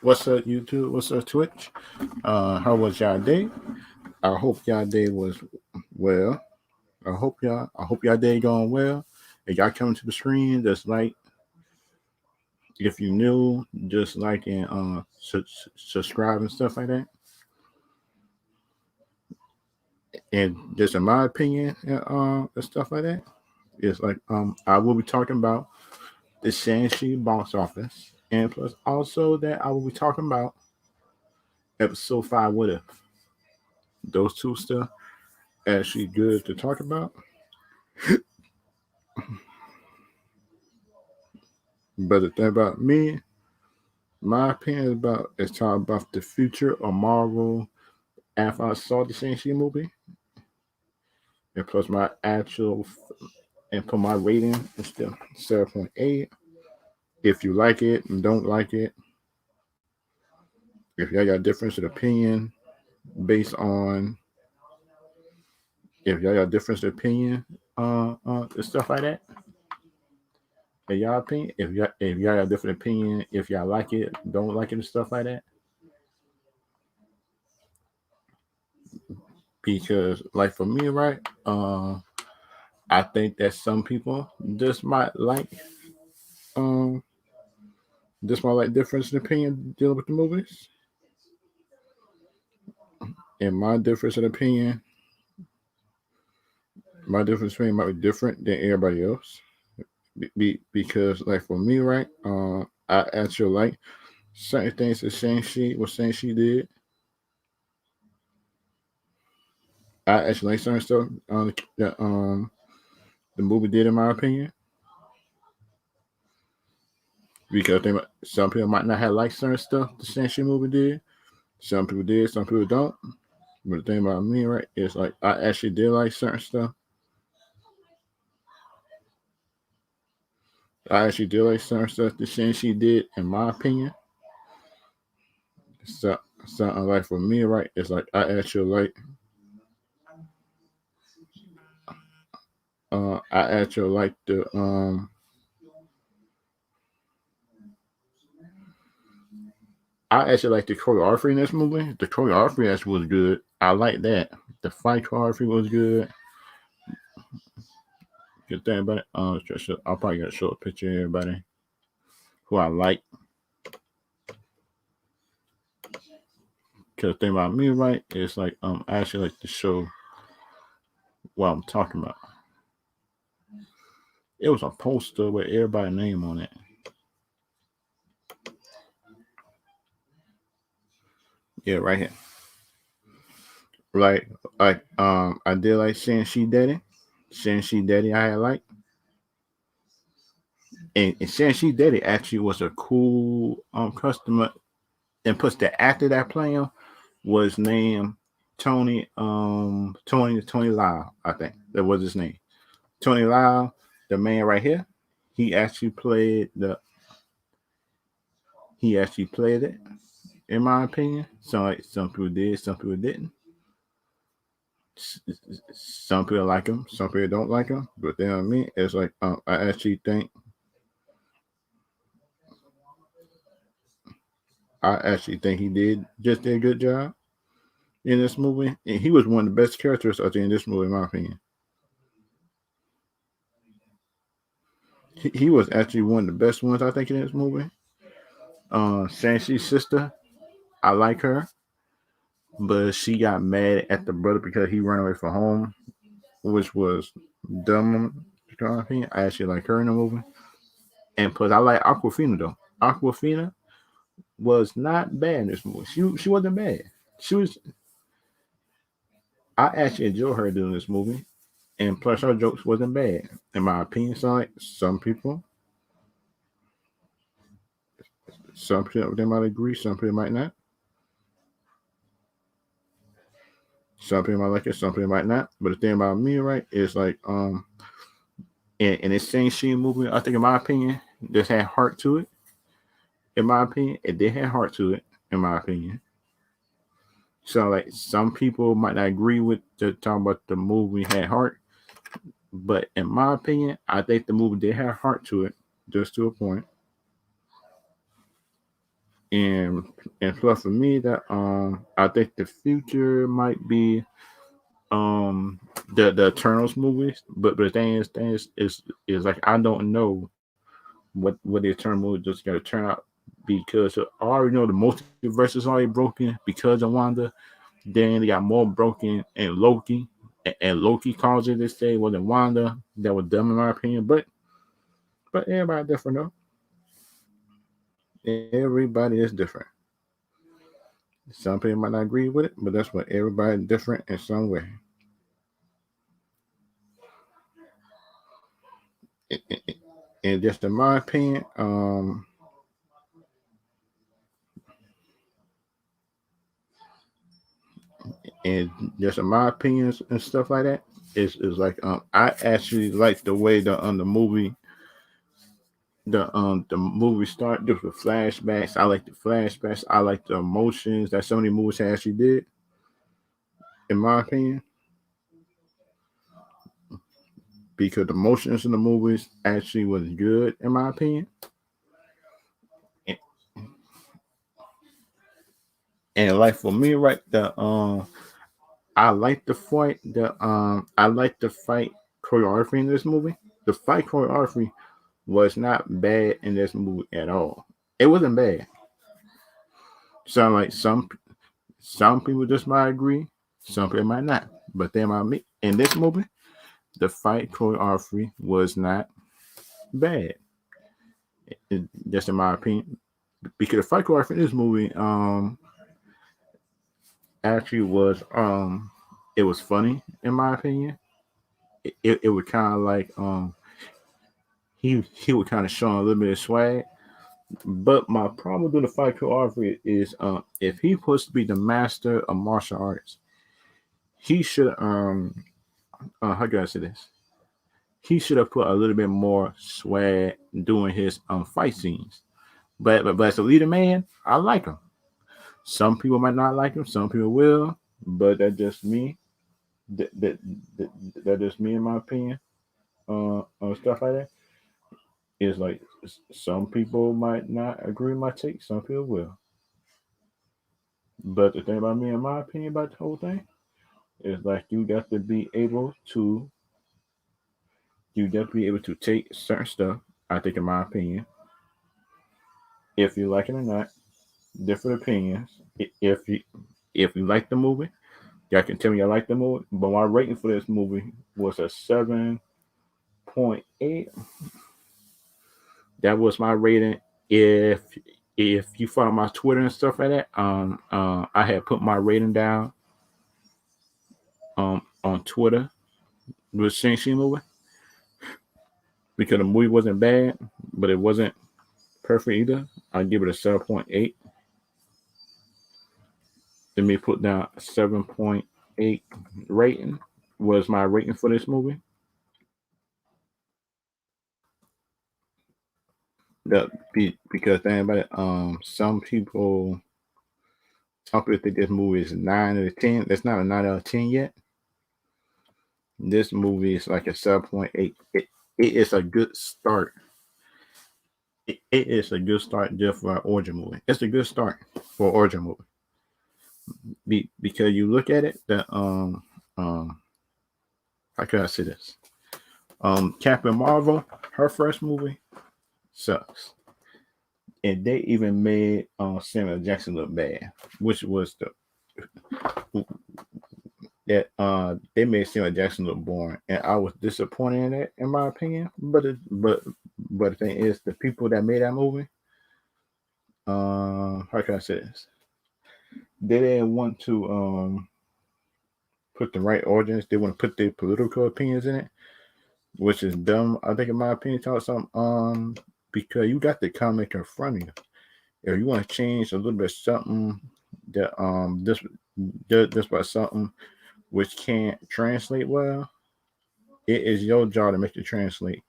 What's up, YouTube? What's up, Twitch? How was y'all day? I hope y'all day was well. I hope y'all day going well. If y'all coming to the screen, just like if you new, just like and subscribe and stuff like that. And just in my opinion, and stuff like that, it's like I will be talking about the Shangi box office, and plus also that I will be talking about episode 5. What if those two stuff actually good to talk about? But the thing about me, my opinion is talking about the future of Marvel after I saw the Shang-Chi movie, and plus my actual and put my rating is still 7.8. If you like it and don't like it, if y'all got difference of opinion based on if y'all got difference of opinion, and stuff like that. In y'all opinion, if y'all got different opinion, if y'all like it, don't like it, and stuff like that. Because like for me, right, I think that some people just might like um difference in opinion dealing with the movies. And my difference opinion might be different than everybody else. Because like for me, right, I actually like certain things that Shang-Chi did. I actually like certain stuff that the movie did in my opinion. Because some people might not have liked certain stuff the Shang-Chi movie did. Some people did, some people don't. But the thing about me, right, is like I actually did like certain stuff. I actually did like certain stuff that Shangi did, in my opinion. So, something like for me, right, it's like I actually like I actually like the choreography in this movie. The choreography actually was good. I like that. The fight choreography was good. Good thing about it. I'll probably gotta show a picture of everybody who I like. Cause the thing about me, right, is like I actually like to show what I'm talking about. It was a poster with everybody's name on it. Yeah, right here. Like I did like Shanshi Daddy. Shanshi Daddy I had like. And Shanshi Daddy actually was a cool customer, and plus the actor that played him was named Tony Lyle, I think. That was his name. Tony Lyle, the man right here, he actually played the he actually played it, in my opinion. So like some people did, some people didn't. Some people like him, some people don't like him. But then I mean, it's like I actually think he did a good job in this movie, and he was one of the best characters I think in this movie, in my opinion. He was actually one of the best ones I think in this movie. Shang-Chi's sister, I like her, but she got mad at the brother because he ran away from home, which was dumb. In my opinion, I actually like her in the movie, and plus I like Aquafina though. Aquafina was not bad in this movie. She wasn't bad. She was. I actually enjoy her doing this movie, and plus her jokes wasn't bad in my opinion. So like some people they might agree, some people might not. Some people might like it, some people might not. But the thing about me, right, is like in this same Sheen movie, I think in my opinion, this had heart to it. In my opinion, it did have heart to it. In my opinion, so like some people might not agree with the talking about the movie had heart, but in my opinion, I think the movie did have heart to it, just to a point. and and plus for me that I think the future might be um the Eternals movies, but the thing is like I don't know what the Eternal movie just gonna turn out because I already know the multiverse is already broken because of Wanda. Then they got more broken and Loki, and Loki caused it this day wasn't Wanda. That was dumb in my opinion, but everybody different though. Everybody is different. Some people might not agree with it, but that's what everybody different in some way. And just in my opinion, and just in my opinions and stuff like that, is like I actually like the way the movie start just with flashbacks. I like the flashbacks. I like the emotions that so many movies actually did. In my opinion, because the emotions in the movies actually was good. In my opinion, and, and like for me, right, the I like the fight. I like the fight choreography in this movie. The fight choreography was not bad in this movie at all. It wasn't bad. Sound like some people just might agree, some people might not. But then I mean, in this movie, the fight choreography was not bad. Just in my opinion, because the fight choreography in this movie, actually was it was funny in my opinion. It was kind of like he would kind of show a little bit of swag. But my problem with the fight choreography is if he supposed to be the master of martial arts, he should how can I say this? He should have put a little bit more swag doing his fight scenes. But as a leader man, I like him. Some people might not like him, some people will, but that's just me. That that, that, that just me in my opinion. Stuff like that is like some people might not agree with my take, some people will. But the thing about me, in my opinion, about the whole thing is like you got to be able to take certain stuff. I think, in my opinion, if you like it or not, different opinions. If you like the movie, y'all can tell me you like the movie. But my rating for this movie was a 7.8. That was my rating. If you follow my Twitter and stuff like that, I had put my rating down on Twitter with Shangi movie because the movie wasn't bad, but it wasn't perfect either. I give it a 7.8. Let me put down a 7.8 rating was my rating for this movie. Because think about it, some people think this movie is 9 out of 10. That's not a 9 out of 10 yet. This movie is like a 7.8. It is a good start. It is a good start just for an origin movie. It's a good start for an origin movie. Because you look at it, how can I say this? Captain Marvel, her first movie sucks, and they even made Samuel Jackson look bad, which was they made Samuel Jackson look boring, and I was disappointed in that, in my opinion. But the thing is, the people that made that movie, how can I say this? They didn't want to put the right audience. They want to put their political opinions in it, which is dumb. I think, in my opinion, tell some because you got the comic in front of you. If you want to change a little bit something that this was something which can't translate well, it is your job to make it translate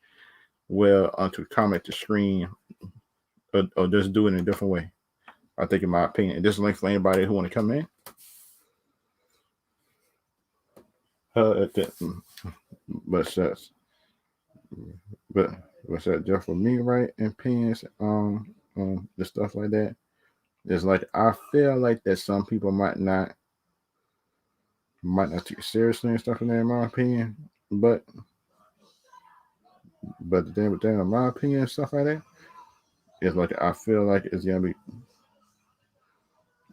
well onto comment the screen, or just do it in a different way. I think, in my opinion, this link for anybody who want to come in. But that's but what's that just for me, right? And opinions, the stuff like that. It's like I feel like that some people might not take it seriously and stuff in there, in my opinion. But the thing, in my opinion, and stuff like that, it's like I feel like it's gonna be.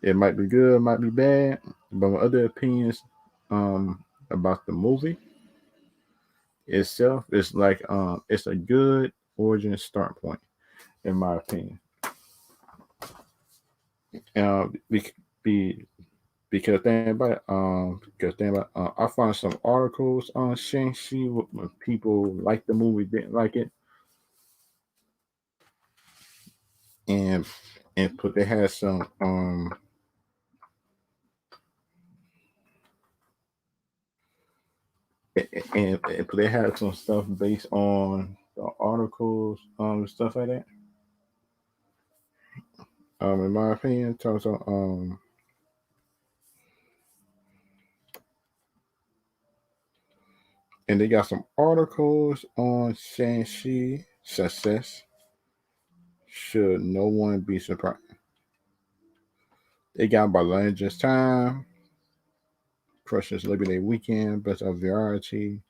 It might be good, it might be bad, but my other opinions, about the movie itself, it's like it's a good origin start point, in my opinion. Be, be because thing about it, I found some articles on Shang-Chi when people liked the movie, didn't like it, and but they had some and they had some stuff based on the articles, stuff like that. In my opinion, so and they got some articles on Shang-Chi success. Should no one be surprised? They got by Legends Time, Crushers Labor Day Weekend, Best of Variety.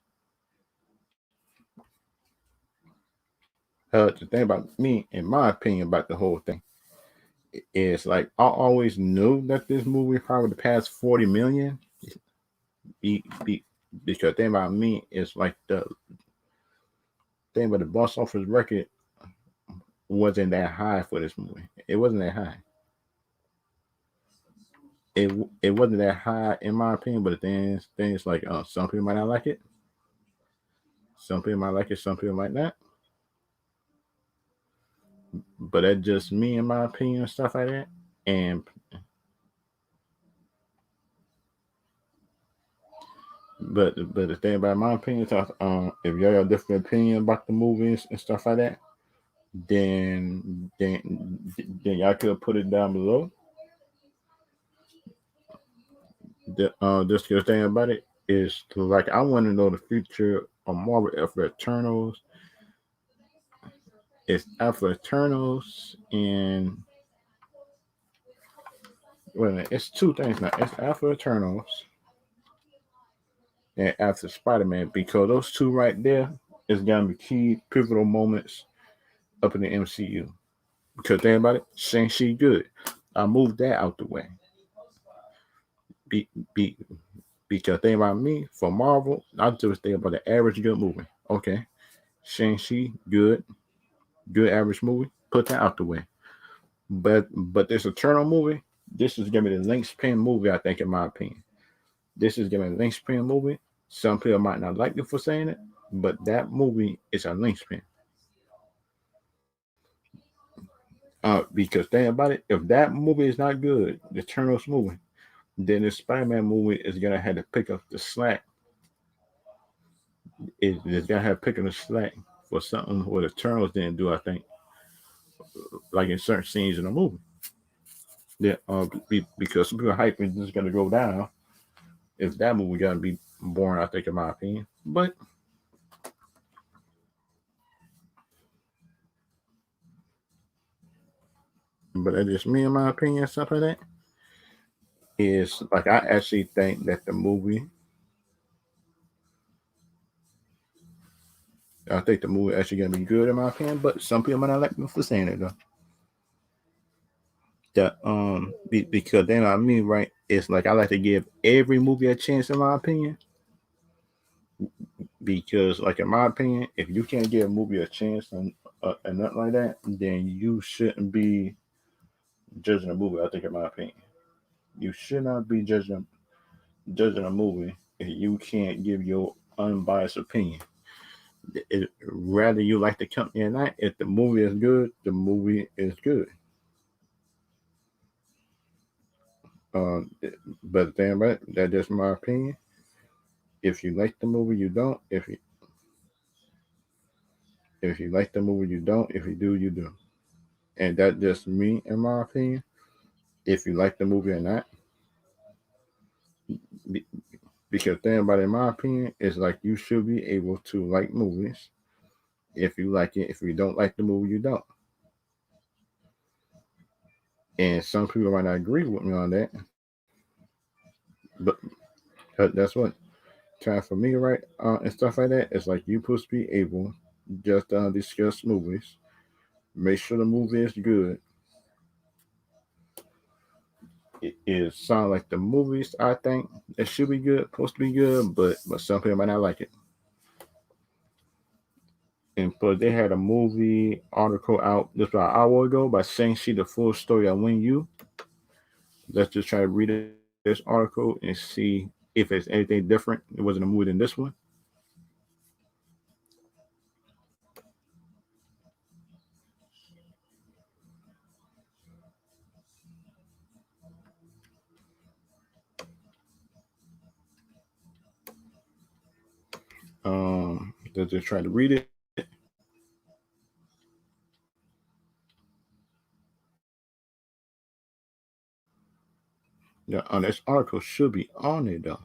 The thing about me, in my opinion, about the whole thing is like I always knew that this movie probably the past 40 million. Be, be, because the thing about me is like the thing about the box office record wasn't that high for this movie. It wasn't that high. It wasn't that high in my opinion. But the thing is like some people might not like it. Some people might like it. Some people might not. But that's just me in my opinion and stuff like that. And but the thing about my opinion is, if y'all have a different opinion about the movies and stuff like that, then y'all could put it down below. Just the thing about it is like I want to know the future of Marvel after Eternals. It's after Eternals and wait a minute, it's two things now. It's after Eternals and after Spider Man because those two right there is gonna be key pivotal moments up in the MCU. Because think about it, Shang-Chi good. I moved that out the way. Be, be, because think about me for Marvel, I just think about the average good movie. Okay, Shang-Chi good, good average movie. Put that out the way. But this Eternal movie, this is gonna be the linchpin movie. I think, in my opinion, this is gonna be a linchpin movie. Some people might not like me for saying it, but that movie is a linchpin. Because think about it, if that movie is not good, the Eternals movie, then the Spider-Man movie is gonna have to pick up the slack. It's gonna have to pick up the slack for something what the Eternals didn't do. I think, like in certain scenes in the movie, yeah, because some people hype is just gonna go down if that movie gonna be boring. I think, in my opinion, but that is me, in my opinion, stuff like that. Is like I actually think that the movie, I think the movie actually gonna be good in my opinion. But some people might not like me for saying it though. That because then I mean right, it's like I like to give every movie a chance in my opinion. Because like in my opinion, if you can't give a movie a chance and nothing like that, then you shouldn't be judging a movie. I think, in my opinion, you should not be judging a movie if you can't give your unbiased opinion. Rather you like the company or not, if the movie is good, the movie is good. Um, but the thing about it, that's just my opinion. If you like the movie, you don't. If you like the movie, you don't. If you do, you do. And that's just me, in my opinion. If you like the movie or not, Be- because the thing about it, in my opinion, is like you should be able to like movies. If you like it, if you don't like the movie, you don't. And some people might not agree with me on that, but that's what time for me, right? And stuff like that. It's like you supposed to be able just discuss movies, make sure the movie is good. It sound like the movies I think it should be good, supposed to be good, but some people might not like it. And but they had a movie article out just about an hour ago by Shang-Chi, the full story of When You. Let's just try to read this article and see if it's anything different. It wasn't a movie than this one. Let's just try to read it. Yeah, this article should be on it though.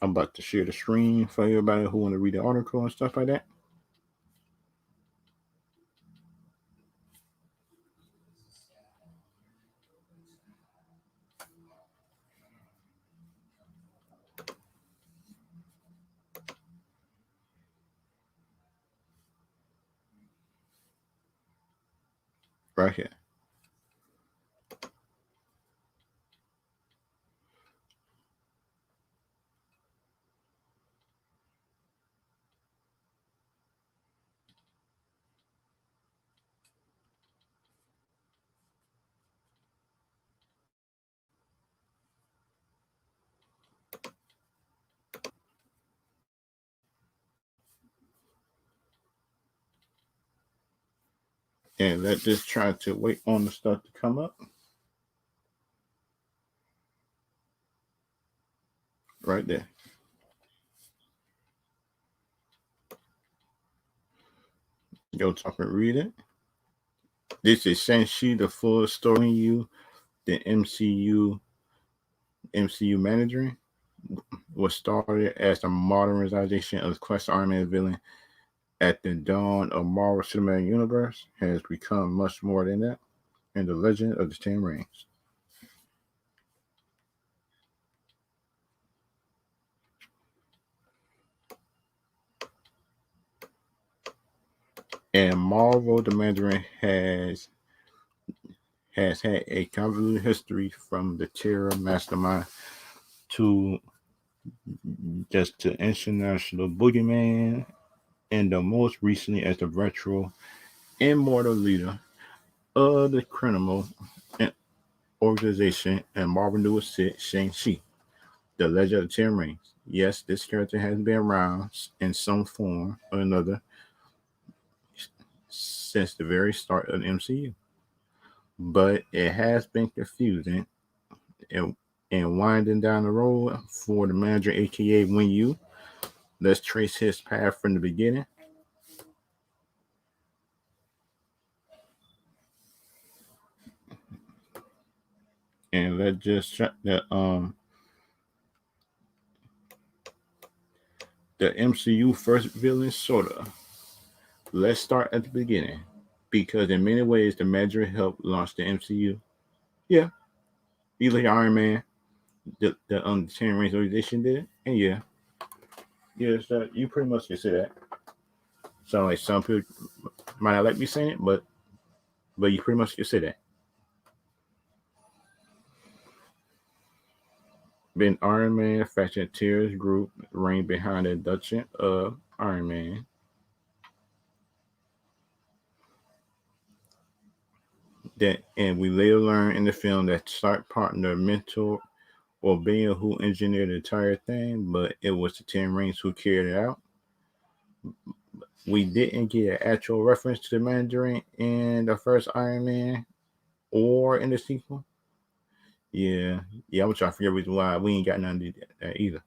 I'm about to share the screen for everybody who want to read the article and stuff like that. Right here. And let's just try to wait on the stuff to come up. Right there. Go talk and read it. This is Shang-Chi, the full story you, the MCU manager was started as the modernization of the classic Iron Man villain at the dawn of Marvel Cinematic Universe has become much more than that in the legend of the Ten Rings. And Marvel the Mandarin has had a convoluted history from the terror mastermind to just the international boogeyman and the most recently as the virtual immortal leader of the criminal organization and Marvel newest hit Shang-Chi, the Legend of the Ten Rings. Yes, this character has been around in some form or another since the very start of the MCU, but it has been confusing and, and winding down the road for the manager, aka When You. Let's trace his path from the beginning. And let's just check the MCU first villain sorta. Let's start at the beginning. Because in many ways the manager helped launch the MCU. Yeah. You like Iron Man, the Ten Rings organization did it. And yeah. Yeah, so you pretty much can say that. Sound like some people might not like me saying it, but you pretty much can say that. Been Iron Man faction tears group reign behind the induction of Iron Man. That and we later learn in the film that Stark partner, mentor, or being who engineered the entire thing, but it was the Ten Rings who carried it out. We didn't get an actual reference to the Mandarin in the first Iron Man or in the sequel. Yeah, yeah, I'm trying to figure out reason why we ain't got none of that either.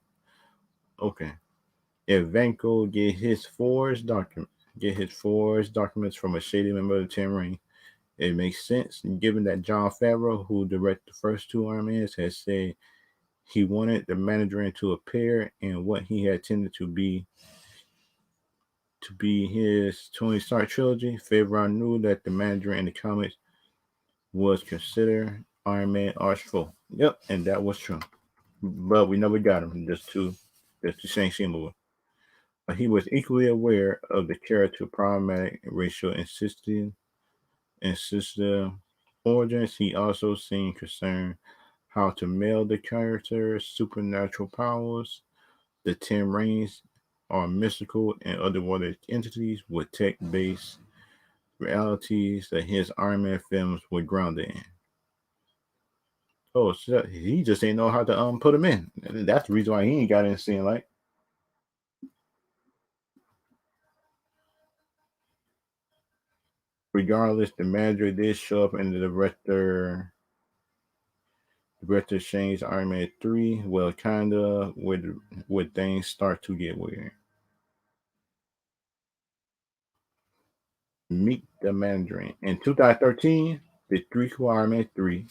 Okay. If Vanko get his forged documents from a shady member of the Ten Ring, it makes sense given that John Favreau, who directed the first two Iron Mans, has said he wanted the Mandarin to appear in what he had tended to be to be his Tony Stark trilogy. Favreau knew that the Mandarin in the comics was considered Iron Man arch foe. Yep, and that was true. But we never got him. Just the Shang-Chi movie. But he was equally aware of the character problematic racial insisted origins. He also seemed concerned how to meld the character's supernatural powers. The Ten Rings are mystical and otherworldly entities with tech-based realities that his Iron Man films were grounded in. Oh, so he just ain't know how to put them in. That's the reason why he ain't got in scene. Like, regardless, the manager did show up in the director Shane's Iron Man 3. Well, kinda where things start to get weird. Meet the Mandarin. In 2013, the 3 Iron Man 3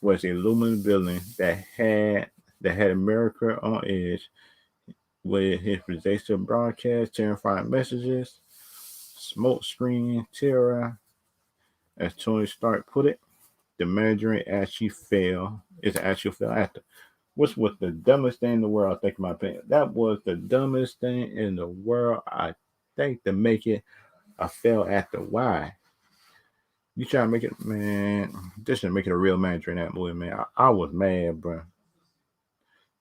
was a luminous building that had America on edge with his presidential broadcast, terrifying messages, smoke screen terror. As Tony Stark put it, the Mandarin actually failed. It's an actual fail actor. Which was the dumbest thing in the world, I think, in my opinion. That was the dumbest thing in the world, I think, to make it a fail actor. Why? You try to make it, man, this should make it a real manager in that movie, man. I was mad, bro.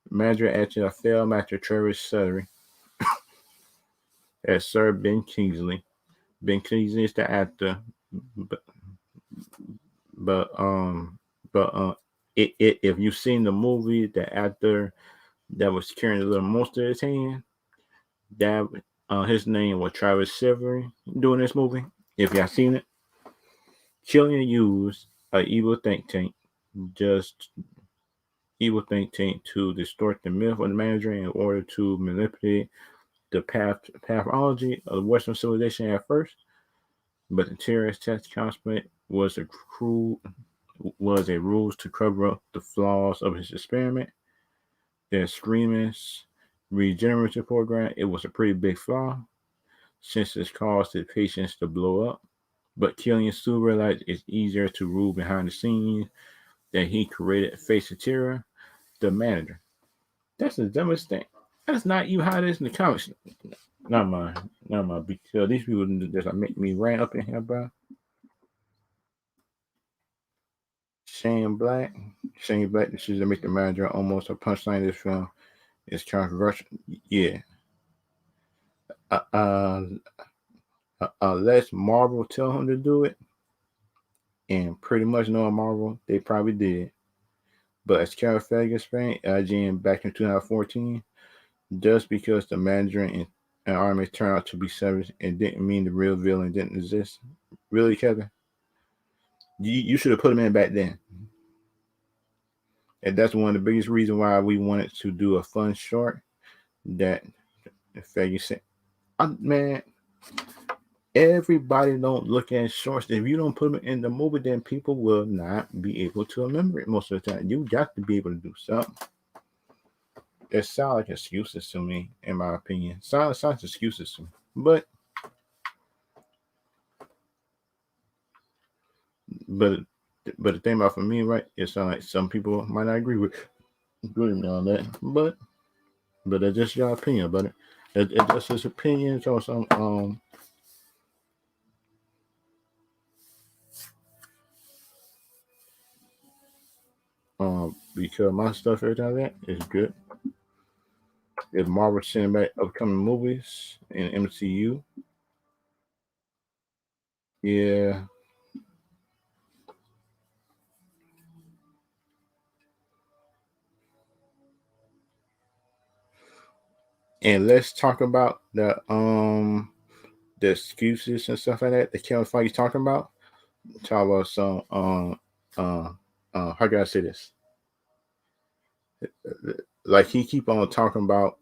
Manager actually a failed actor, Travis Suttery, as Sir Ben Kingsley. Ben Kingsley is the actor, but but um if you've seen the movie, the actor that was carrying the little monster in his hand, that his name was Travis Suttery doing this movie. If y'all seen it, Killian used an just evil think tank to distort the myth of the manager in order to manipulate the pathology of Western civilization at first. But the terrorist test conspiracy was a ruse to cover up the flaws of his experiment. The extremist regenerative program, it was a pretty big flaw since it caused the patients to blow up. But Killian soon realized it's easier to rule behind the scenes that he created face of terror, the manager. That's the dumbest thing. That's not you how it is in the comics. Not mine. Not mine. Because these people just make me rant up in here, bro. Shane Black. Shane Black decision to make the manager almost a punchline in this film is controversial. Yeah. Uh, uh, unless Marvel tell him to do it, and pretty much knowing Marvel, they probably did. But as Carol Fagan explained, IGN back in 2014, just because the Mandarin and army turned out to be separate, it didn't mean the real villain didn't exist. Really, Kevin? You should have put him in back then. And that's one of the biggest reasons why we wanted to do a fun short that Fagan said, man, everybody don't look at shorts. If you don't put them in the movie, then people will not be able to remember it most of the time. You got to be able to do something. It sounds like excuses to me, in my opinion. Sounds excuses to me. But the thing about for me, right, it sounds like some people might not agree with me on that. But that's just your opinion about it. It's just his opinion or some because my stuff every time that is good. If Marvel Cinematic upcoming movies in MCU, yeah. And let's talk about the excuses and stuff like that that Kevin Feige's talking about. Talk about some how can I say this? Like he keep on talking about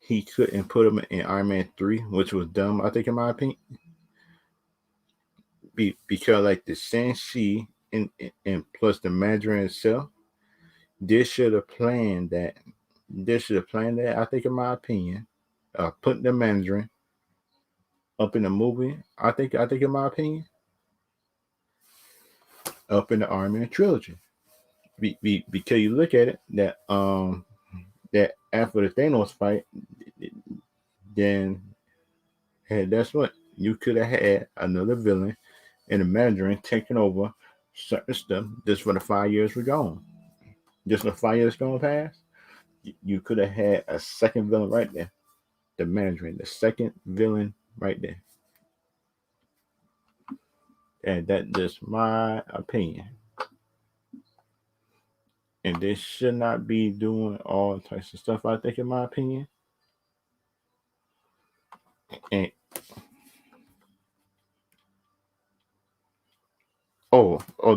he couldn't put him in Iron Man 3, which was dumb, I think, in my opinion. Because like the Shang-Chi and plus the Mandarin itself, they should have planned that they should have planned that. I think, in my opinion, putting the Mandarin up in the movie. I think, in my opinion, up in the Iron Man trilogy. Because you look at it, that after the Thanos fight, then hey, that's what you could have had another villain in the Mandarin taking over certain stuff just for the 5 years we're gone. Just for the 5 years going past, you could have had a second villain right there. The Mandarin, the second villain right there. And that's just my opinion. And they should not be doing all types of stuff, I think, in my opinion. And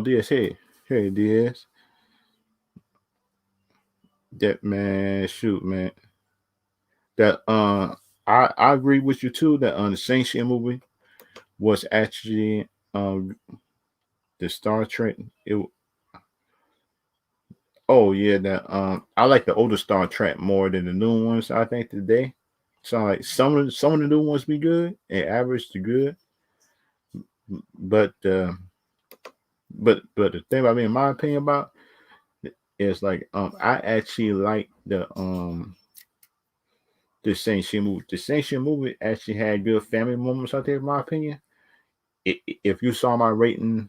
Diaz, hey, Diaz, that man, shoot, man, that I agree with you too. That the Shang-Chi movie was actually the Star Trek. Oh yeah, that I like the older Star Trek more than the new ones. I think today. So like some of the new ones be good and average to good, but but the thing about me, in my opinion, about is like I actually like the Shang-Chi movie. The Shang-Chi movie actually had good family moments out there, in my opinion. If you saw my rating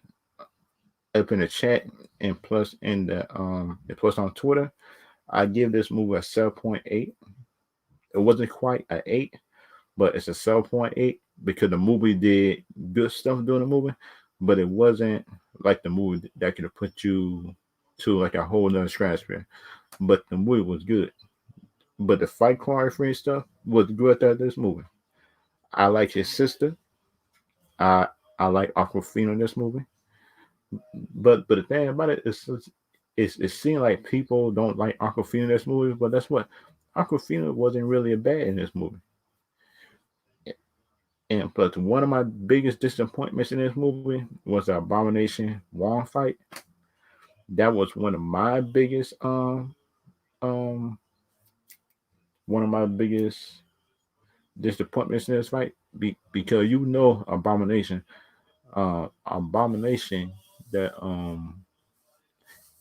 up in the chat and plus in the and plus on Twitter, I give this movie a 7.8. It wasn't quite an 8, but it's a 7.8 because the movie did good stuff during the movie, but it wasn't like the movie that could have put you to like a whole nother stratosphere. But the movie was good. But the fight choreography and stuff was good at this movie. I like his sister. I I like Aquafina in this movie. But the thing about it is it seems like people don't like Aquafina in this movie, but that's what Aquafina wasn't really a bad in this movie. And but one of my biggest disappointments in this movie was the Abomination Wong fight. That was um one of my biggest disappointments in this fight because Abomination that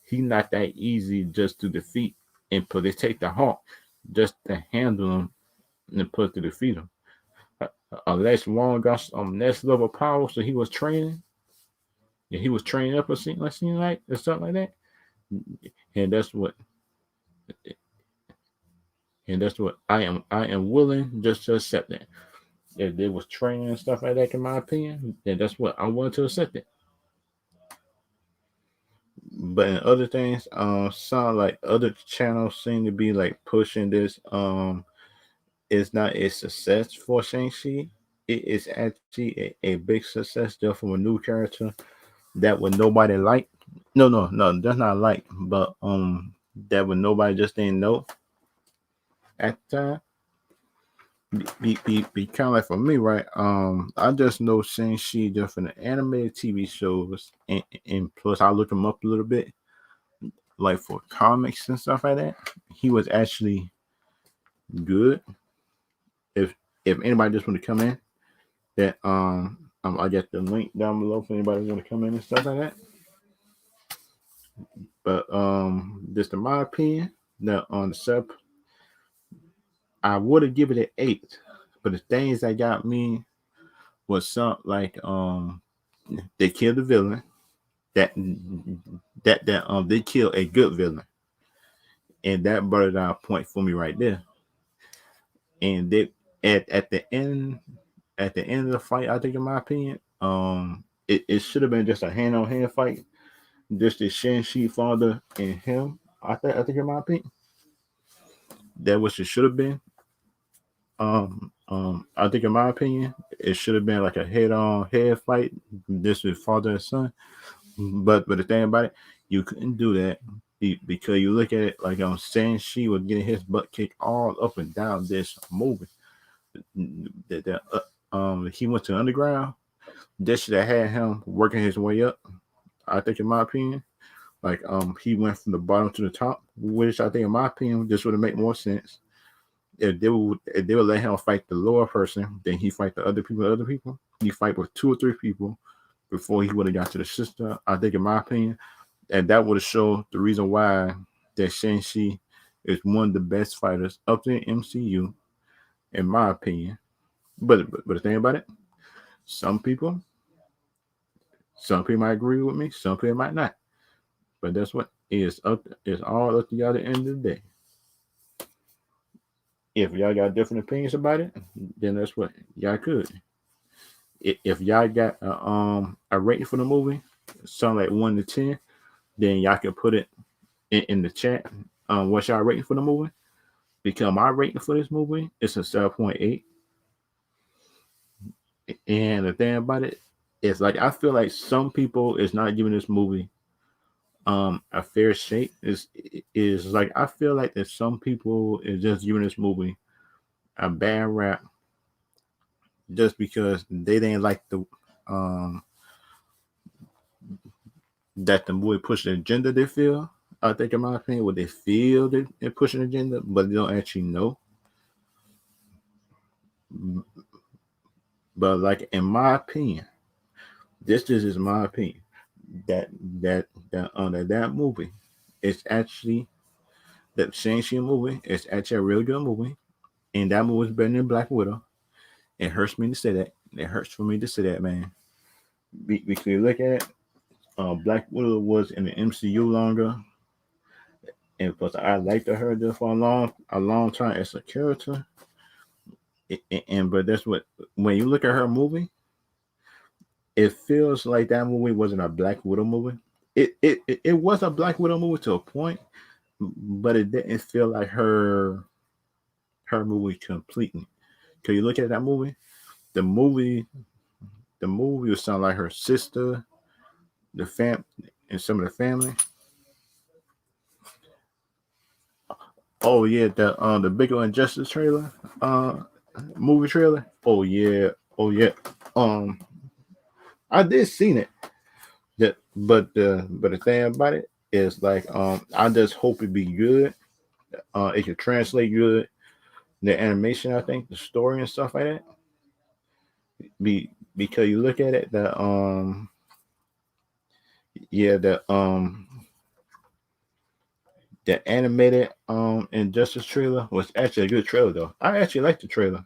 he not that easy just to defeat and put they take the Hawk just to handle him and put to defeat him. Unless Wong got some next level power, so he was training, and he was training up a scene like or something like that. And that's what I am willing just to accept that. If there was training and stuff like that, in my opinion, then that's what I wanted to accept it. But in other things, sound like other channels seem to be like pushing this. It's not a success for Shang-Chi. It is actually a big success just from a new character that would nobody like. No, that's not like, but that would nobody just didn't know at the time. Be kind of like for me, right? I just know Shang-Chi just from the animated TV shows, and plus I look him up a little bit, like for comics and stuff like that. He was actually good. If anybody just want to come in, that I got the link down below for anybody want to come in and stuff like that. But just in my opinion, that on the sub, I would have given it 8. But the things that got me was something like they killed the villain. That they killed a good villain, and that brought it down a point for me right there. And they at the end of the fight, I think, in my opinion, it should have been just a hand on hand fight, just the Shang-Chi father and him. I think, in my opinion, that was it should have been. I think, in my opinion, it should have been like a head on head fight. This is father and son. But the thing about it, you couldn't do that because you look at it like Shang-Chi was getting his butt kicked all up and down this movie. He went to the underground. This should have had him working his way up. I think, in my opinion, Like he went from the bottom to the top, which I think, in my opinion, this would have made more sense if they would let him fight the lower person, then he fight the other people. He fight with 2 or 3 people before he would have got to the sister. I think, in my opinion, and that would have showed the reason why that Shangi is one of the best fighters up in the MCU, in my opinion. But the thing about it, some people, some people might agree with me, some people might not. But that's what is up. It's all up to y'all at the end of the day. If y'all got different opinions about it, then that's what y'all could. If y'all got a rating for the movie, something like 1 to 10, then y'all can put it in the chat. What's y'all rating for the movie? Because my rating for this movie is a 7.8. And the thing about it is, like, I feel like some people is not giving this movie a fair shake. Is like, I feel like that some people is just giving this movie a bad rap just because they didn't like the that the movie pushed an agenda. They feel, I think, in my opinion, what they feel they're pushing an agenda, but they don't actually know. But, like, in my opinion, this is my opinion, that movie is actually, that Shang-Chi movie is actually a real good movie, and that movie is better than Black Widow. It hurts me to say that. It hurts for me to say that, man. Because you look at it, Black Widow was in the MCU longer, and plus I liked her there for a long time as a character. And but that's what, when you look at her movie, it feels like that movie wasn't a Black Widow movie. It was a Black Widow movie to a point, but it didn't feel like her movie completely. Cause you look at that movie, the movie would sound like her sister, the fam, and some of the family. Oh yeah, the Bigger Injustice trailer, movie trailer. Oh yeah, oh yeah. I did seen it. That, but the thing about it is, like, I just hope it be good. It can translate good. The animation, I think, the story and stuff like that. Because you look at it, yeah, the animated Injustice trailer was actually a good trailer though. I actually liked the trailer.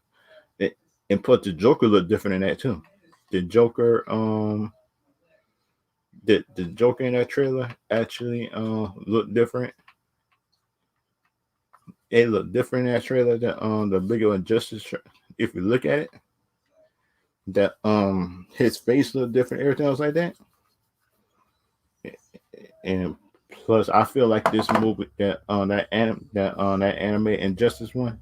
And plus the Joker looked different in that too. The Joker, the Joker in that trailer actually looked different. It looked different in that trailer than the Bigger Injustice. If you look at it, that his face looked different, everything else like that. And plus, I feel like this movie, that anime Injustice one,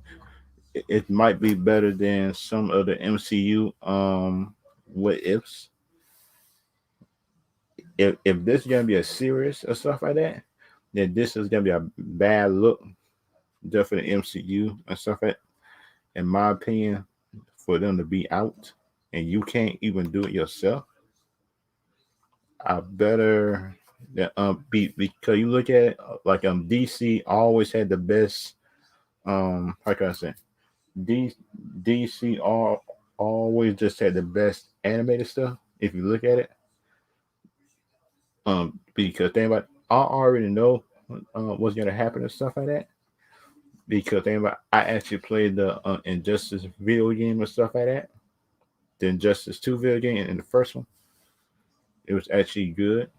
it might be better than some of the MCU what ifs. If this is gonna be a series or stuff like that, then this is gonna be a bad look just for the MCU and stuff like that. In my opinion, for them to be out and you can't even do it yourself, I better that be, because you look at it, like, DC always had the best, how can I say, DC always just had the best animated stuff. If you look at it, because think about, I already know what's gonna happen and stuff like that. Because think about, I actually played the Injustice video game and stuff like that. The Injustice 2 video game, and the first one, it was actually good.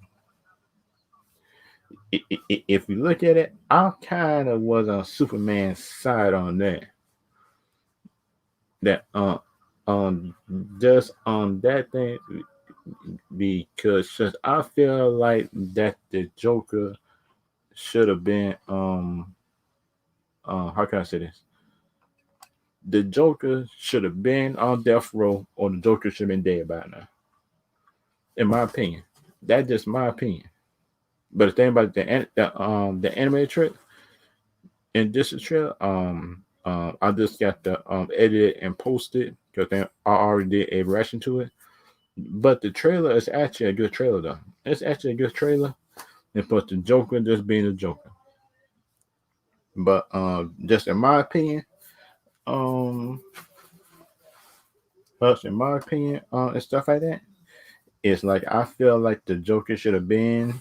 If you look at it, I kind of was on Superman's side on that. That just on that thing, because just, I feel like that the Joker should have been how can I say this? The Joker should have been on death row, or the Joker should have been dead by now. In my opinion, that's just my opinion. But the thing about the animated trip and this trailer, I just got the edited and posted because I already did a reaction to it. But the trailer is actually a good trailer though. It's actually a good trailer. and put the Joker just being the Joker. But just in my opinion, um, us in my opinion, and stuff like that, it's like I feel like the Joker should have been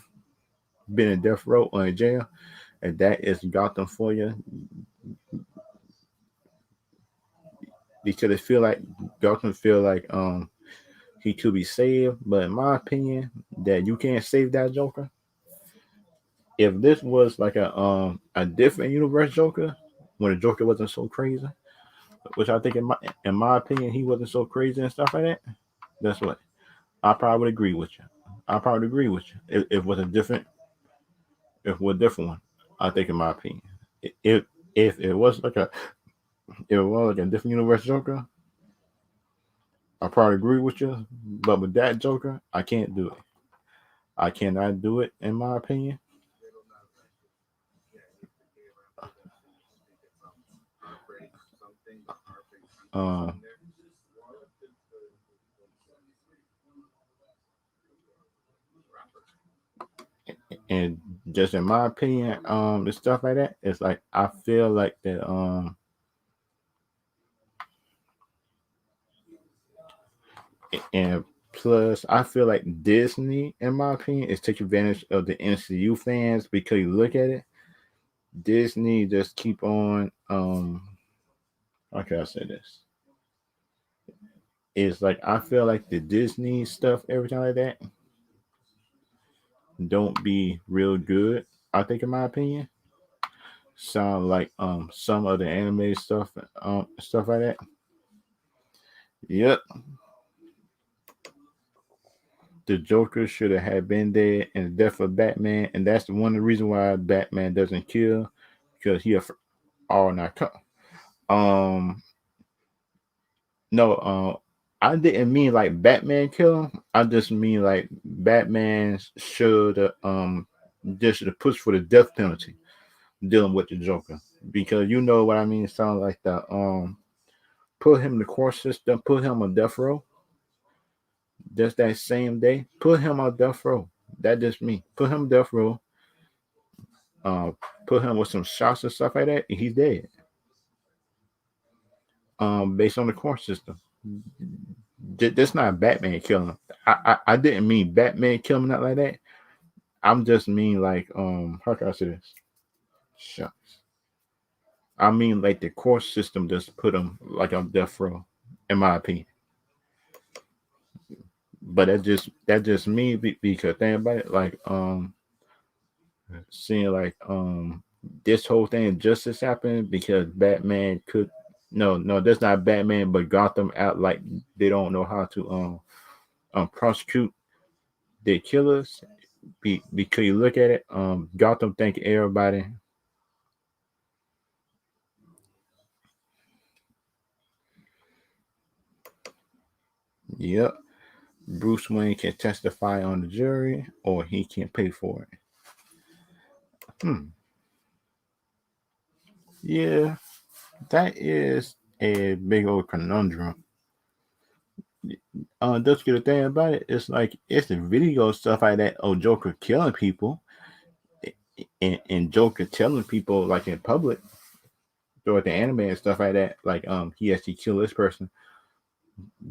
in death row or in jail, and that is Gotham for you. Because it feel like Gotham feel like he could be saved, but in my opinion, that you can't save that Joker. If this was like a different universe Joker, when the Joker wasn't so crazy, which I think in my opinion he wasn't so crazy and stuff like that. That's what I probably would agree with you. I probably agree with you if it was a different, if it was a different one. I think in my opinion, if if it was like a if it was like a different universe Joker, I probably agree with you. But with that Joker, I can't do it. I cannot do it in my opinion. Uh, and just in my opinion, the stuff like that, it's like I feel like that and plus I feel like Disney, in my opinion, is taking advantage of the MCU fans because you look at it, Disney just keep on how can I say this? It's like I feel like the Disney stuff every time like that don't be real good. I think in my opinion. Sound like some of the anime stuff like that. Yep, the Joker should have had been there in the death of Batman, and that's one of the reasons why Batman doesn't kill because he all not um no I didn't mean like Batman kill him. I just mean like Batman should just should have pushed for the death penalty dealing with the Joker because you know what I mean. It sounds like the put him in the court system, put him on death row just that same day, put him on death row. That just me. Put him death row. Uh, put him with some shots and stuff like that, and he's dead. Based on the court system. That's not Batman killing him. I didn't mean Batman killing him not like that. I'm just mean like how can I say this? Shucks. I mean like the court system just put him like on death row, in my opinion. But that just me because think about it like seeing like this whole thing justice happened because Batman could no that's not Batman but Gotham out like they don't know how to prosecute their killers because you look at it Gotham think everybody. Yep, Bruce Wayne can testify on the jury or he can pay for it. Hmm. Yeah, that is a big old conundrum. Just get a thing about it. It's like it's the video stuff like that. Oh, Joker killing people, and Joker telling people like in public through the anime and stuff like that. Like he actually killed this person.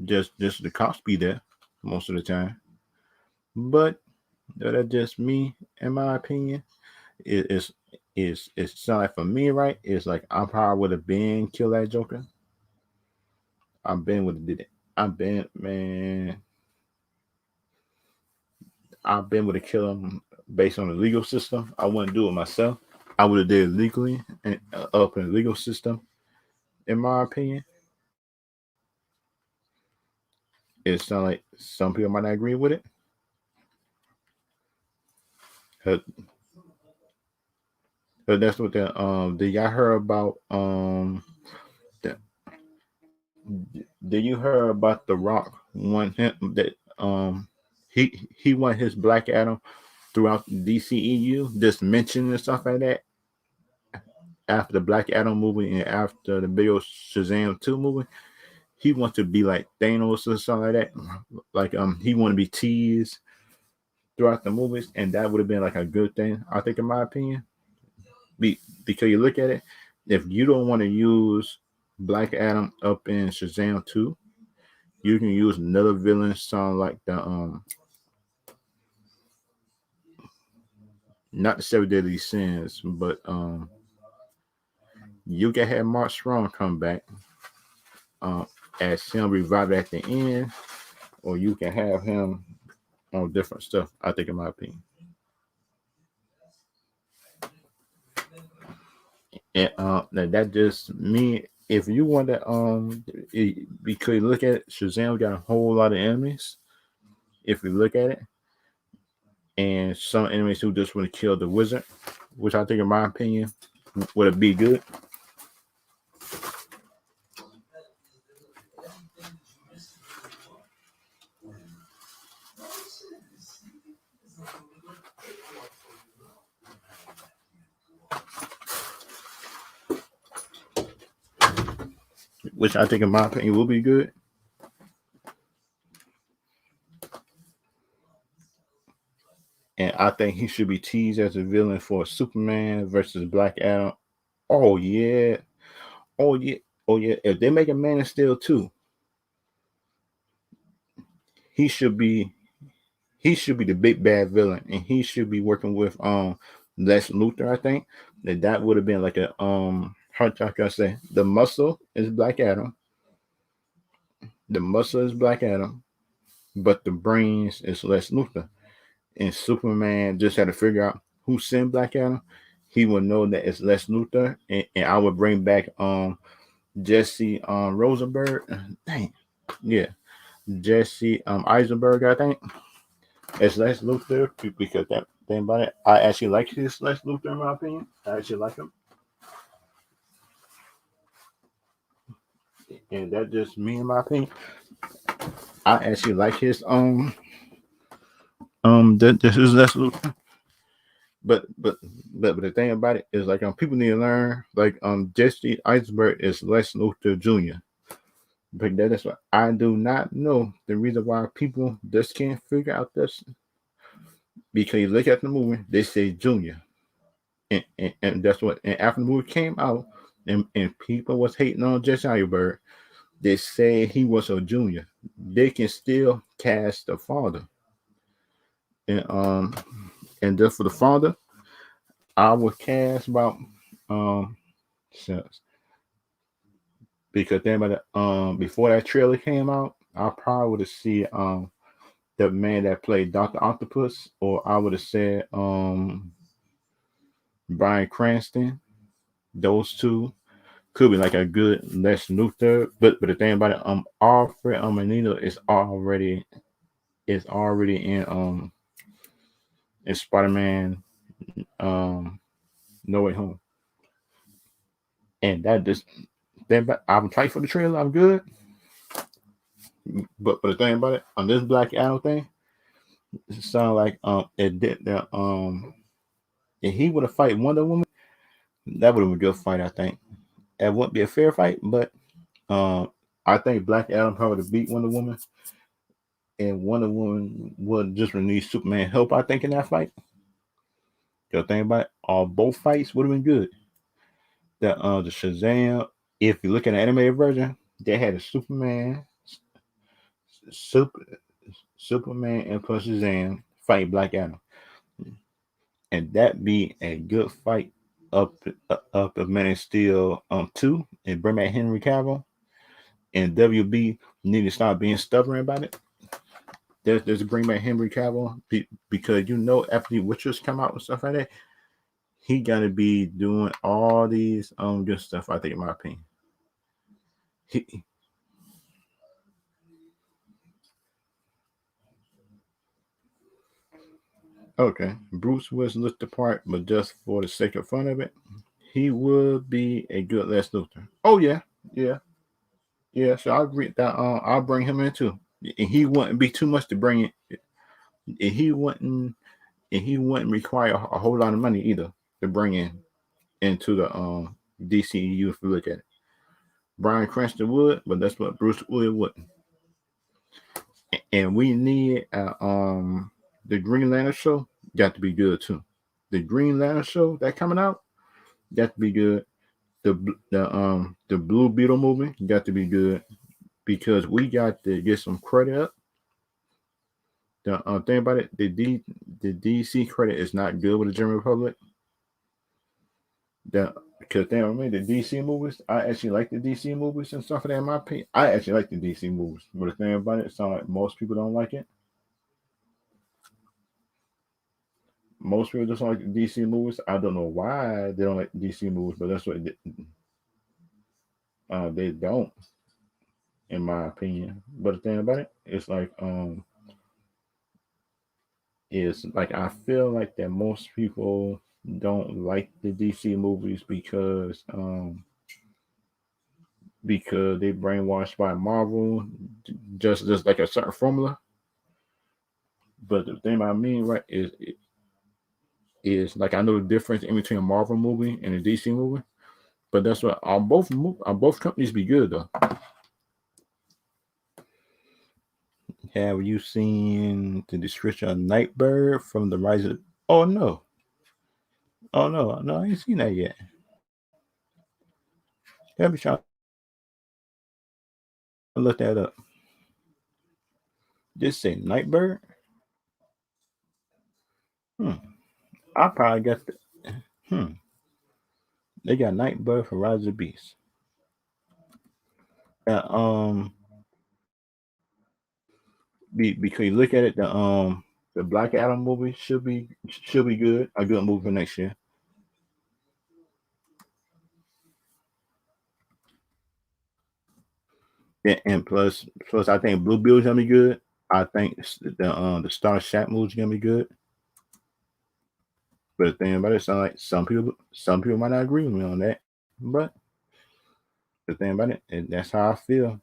Just the cops be there most of the time. But that's just me, in my opinion. It's sound like for me, right? It's like I probably would have been killed that Joker. I've been with did it. I've been man. I've been with a killer based on the legal system. I wouldn't do it myself. I would have did it legally and up in the legal system. In my opinion, it sounds like some people might not agree with it. But that's what the did y'all heard about the, did you heard about the Rock want him that he want his Black Adam throughout DCEU just mentioning and stuff like that after the Black Adam movie and after the big old Shazam 2 movie. He wants to be like Thanos or something like that. Like he want to be teased throughout the movies, and that would have been like a good thing, I think, in my opinion. Because you look at it, if you don't want to use Black Adam up in Shazam 2, you can use another villain song like the not the Seven Deadly Sins, but you can have Mark Strong come back um as him revived at the end, or you can have him on different stuff, I think, in my opinion. And that just me. If you want to, because you look at it, Shazam got a whole lot of enemies. If you look at it, and some enemies who just want to kill the wizard, which I think, in my opinion, would it be good. Which I think, in my opinion, will be good. And I think he should be teased as a villain for Superman versus Black Adam. Oh yeah, oh yeah, oh yeah. If they make a Man of Steel too, he should be he should be the big bad villain, and he should be working with Lex Luthor. I think that would have been like a how can I say, the muscle is Black Adam, the muscle is Black Adam, but the brains is Lex Luthor. And Superman just had to figure out who sent Black Adam. He would know that it's Lex Luthor, and I would bring back Jesse Rosenberg. Dang, yeah, Jesse Eisenberg, I think. It's Lex Luthor because that thing about it, I actually like his Lex Luthor, in my opinion. I actually like him, and that just me, in my opinion. I actually like his this is Lex Luthor. But the thing about it is, like, people need to learn, like, Jesse Eisenberg is Lex Luthor Jr. But that is what I do not know the reason why people just can't figure out this, because you look at the movie, they say Junior, and that's what. And after the movie came out, and people was hating on Jesse Eisenberg, they say he was a junior. They can still cast the father, and just for the father, I would cast about shucks. Because then, by the before that trailer came out, I probably would have seen the man that played Doctor Octopus, or I would have said Bryan Cranston. Those two could be like a good Lex Luthor. But the thing about it, Alfred Magneto is already in Spider Man No Way Home, and that just then. But I'm trying for the trailer. I'm good. But the thing about it, on this Black Adam thing, it sounded like it did that if he would have fight Wonder Woman, that would have been a good fight, I think. It wouldn't be a fair fight, but I think Black Adam probably would have beat Wonder Woman, and Wonder Woman would just need Superman help, I think, in that fight. The thing about it, both fights would have been good. The Shazam, if you look at the animated version, they had a Super, Superman and plus Shazam fight Black Adam, and that be a good fight up of Man of Steel 2, and bring back Henry Cavill, and WB need to stop being stubborn about it. There's bring back Henry Cavill, because after the Witchers come out and stuff like that, he gotta be doing all these good stuff, I think, in my opinion. He, okay, Bruce Willis looked the part, but just for the sake of fun of it, he would be a good Lex Luthor. Oh yeah, yeah, yeah. So I agree that I'll bring him in too. And he wouldn't be too much to bring in. And he wouldn't require a whole lot of money either to bring into the DCEU, if you look at it. Bryan Cranston would, but that's what Bruce Willis wouldn't. And we need the Green Lantern show got to be good too. The Green Lantern show that coming out got to be good. The Blue Beetle movie got to be good because we got to get some credit up. The thing about it, the DC credit is not good with the General Republic. Because thing about me, the DC movies, I actually like the DC movies and stuff like that. In my opinion, I actually like the DC movies. But the thing about it, it sounds like most people don't like it. Most people just don't like the DC movies. I don't know why they don't like DC movies, but that's what they don't, in my opinion. But the thing about it, it's like I feel like that most people don't like the DC movies because they brainwashed by Marvel, just like a certain formula. But the thing I mean, right, is like I know the difference in between a Marvel movie and a DC movie. But that's what both companies be good though. Have you seen the description of Nightbird from the Rise of? Oh no, no, I ain't seen that yet. Let me try to look that up. Just say Nightbird. Hmm. I probably got the. Hmm. They got Nightbird for Rise of the Beast. Uh, um. Because you look at it, the Black Adam movie should be good. A good movie for next year. And plus, I think Blue Bill's gonna be good. I think the Star Shat movie's gonna be good. But the thing about it, sound like some people might not agree with me on that. But the thing about it, that's how I feel.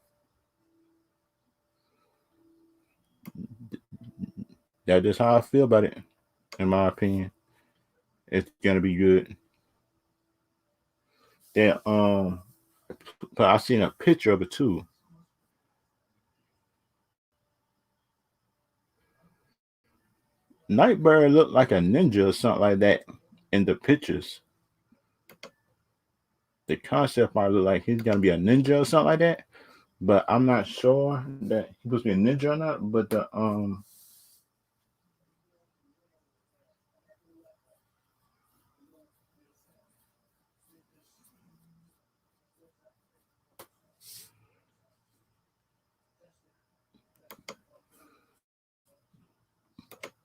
That's just how I feel about it. In my opinion, it's gonna be good. Yeah. But I seen a picture of it too. Nightbird looked like a ninja or something like that in the pictures. The concept might look like he's gonna be a ninja or something like that. But I'm not sure that he supposed to be a ninja or not. But the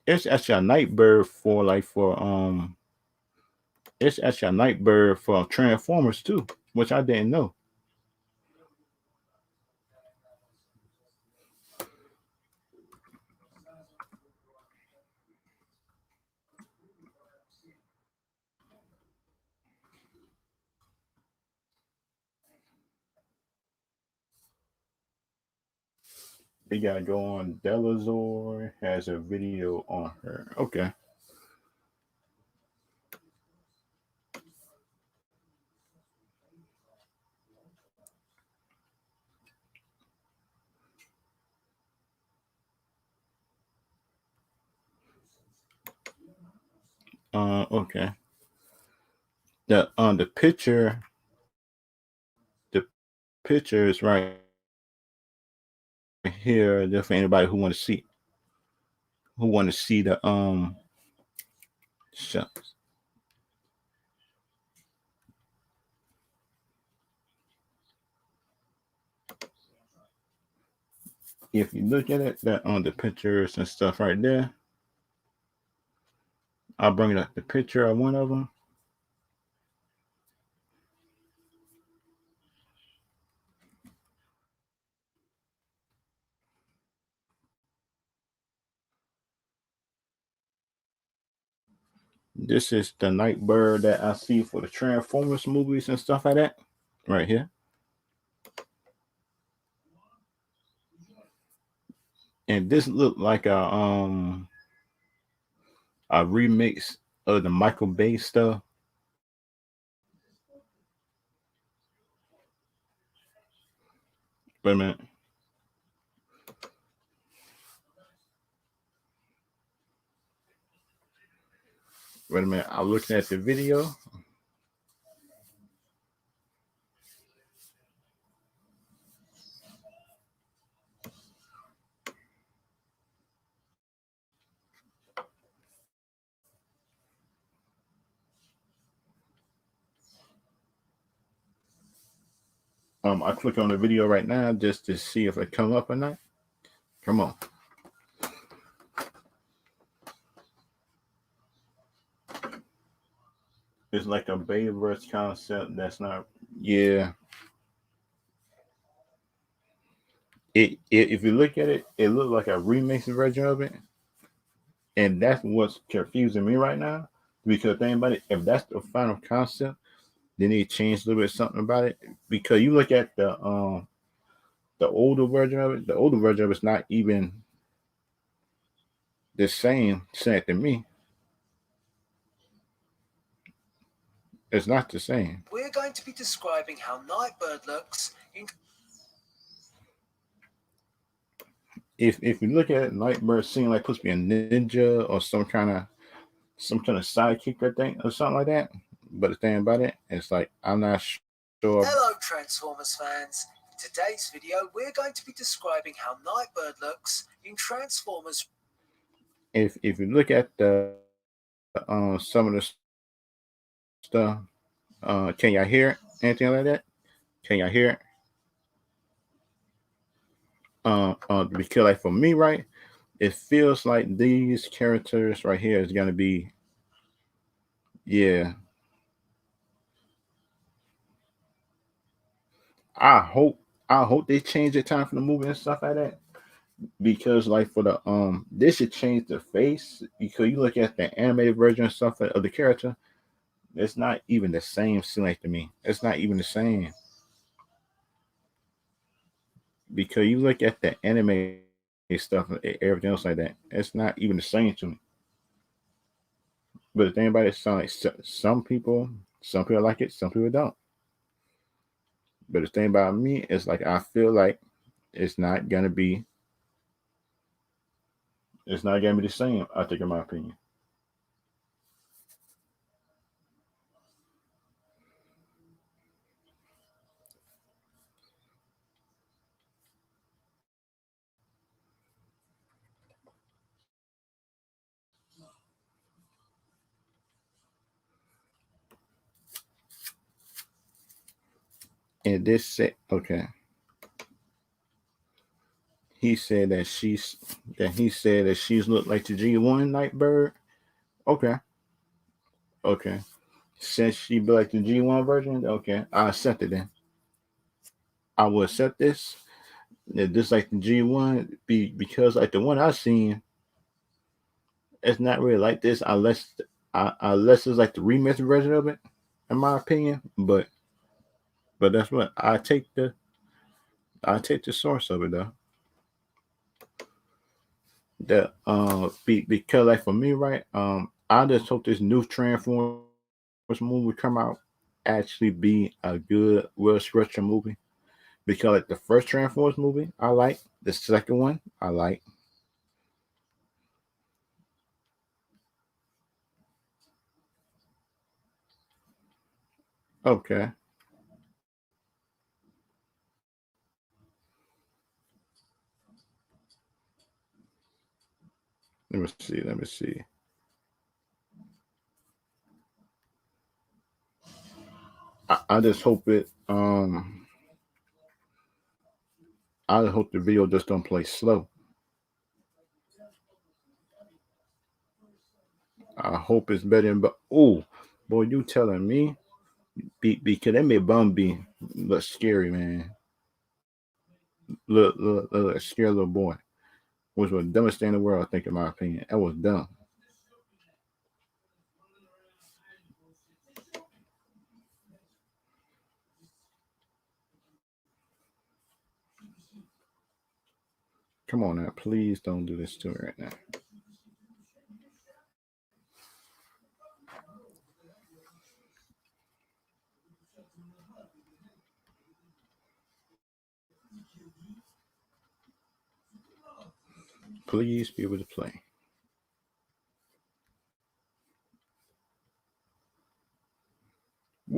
it's actually a Nightbird for it's actually a Nightbird for Transformers too, which I didn't know. They gotta go on. Delazor has a video on her. Okay. Okay. The the picture is right here. Just for anybody who want to see the shucks. If you look at it, that on the pictures and stuff right there, I'll bring up the picture of one of them. This is the Nightbird that I see for the Transformers movies and stuff like that. Right here. And this looked like a remix of the Michael Bay stuff. Wait a minute. Wait a minute. I'm looking at the video. I click on the video right now just to see if it come up or not. Come on. It's like a Bayverse concept that's not. Yeah. It if you look at it, it looks like a remix version of it, and that's what's confusing me right now. Because think about it, if that's the final concept, then they change a little bit something about it. Because you look at the older version of it, the older version of it's not even the same. Saying to me, it's not the same. We're going to be describing how Nightbird looks in. If you look at it, Nightbird seems like supposed to be a ninja or some kind of sidekick, I think, or something like that. But the thing about it, it's like I'm not sure. Hello, Transformers fans. In today's video, we're going to be describing how Nightbird looks in Transformers. If you look at the some of the stuff, can y'all hear it? Anything like that? Can y'all hear it? Because like for me, right, it feels like these characters right here is gonna be, yeah. I hope I hope they change the time for the movie and stuff like that. Because like for the they should change the face because you look at the animated version and stuff of the character, it's not even the same seem like to me. It's not even the same. Because you look at the anime stuff and everything else like that, it's not even the same to me. But the thing about it, sound like some people like it, some people don't. But the thing about me is like I feel like it's not gonna be it's not gonna be the same. I think, in my opinion. And this said, okay, he said that she's looked like the G1 Nightbird. Okay, okay. Since she be like the G1 version, okay, I accept it then. I will accept this. Just like the G1, because like the one I seen, it's not really like this unless it's like the remix version of it, in my opinion. But that's what I take the source of it though. That because like for me, right, I just hope this new Transformers movie come out actually be a good, well structured movie. Because like the first Transformers movie, I like. The second one, I like. Okay, let me see. Let me see. I just hope it. I hope the video just don't play slow. I hope it's better than. But oh, boy, you telling me? Because that made Bumby look scary, man. Look scary little boy. Which was the dumbest thing in the world, I think, in my opinion. That was dumb. Come on now, please don't do this to me right now. Please be able to play.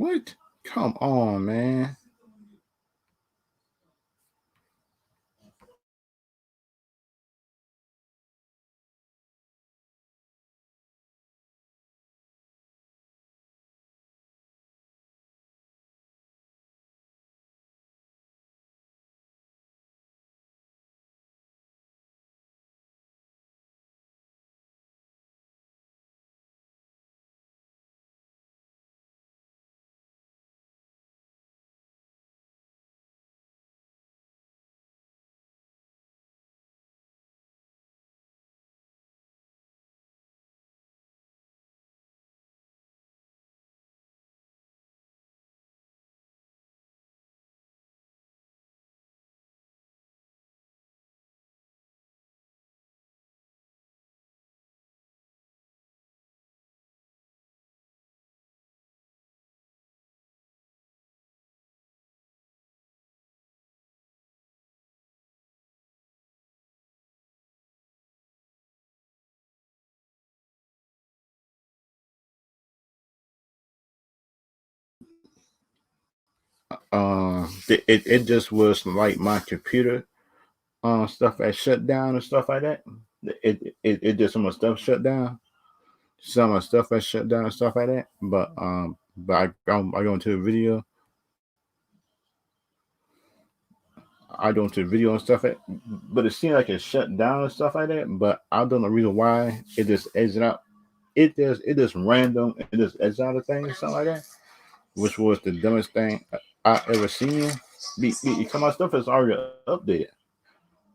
What? Come on, man. It just was like my computer stuff that shut down and stuff like that. It just some of my stuff shut down. Some of my stuff that shut down and stuff like that. But I go into the video. I go into the video and stuff like, but it seemed like it shut down and stuff like that. But I don't know the reason why it just exit out. It just random. It just exit out of things, something like that, which was the dumbest thing I ever seen. Because my stuff is already updated.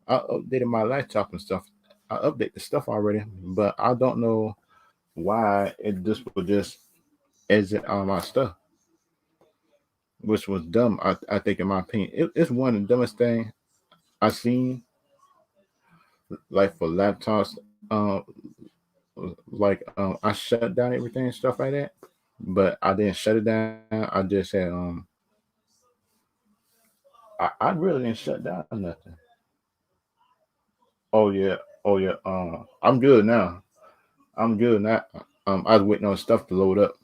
I updated my laptop and stuff. I update the stuff already, but I don't know why it just would just exit all my stuff, which was dumb. I think, in my opinion, it's one of the dumbest thing I seen, like for laptops. Like I shut down everything and stuff like that, but I didn't shut it down. I just said I really didn't shut down nothing. Oh yeah, oh yeah. I'm good now. I'm good now. I was waiting on stuff to load up.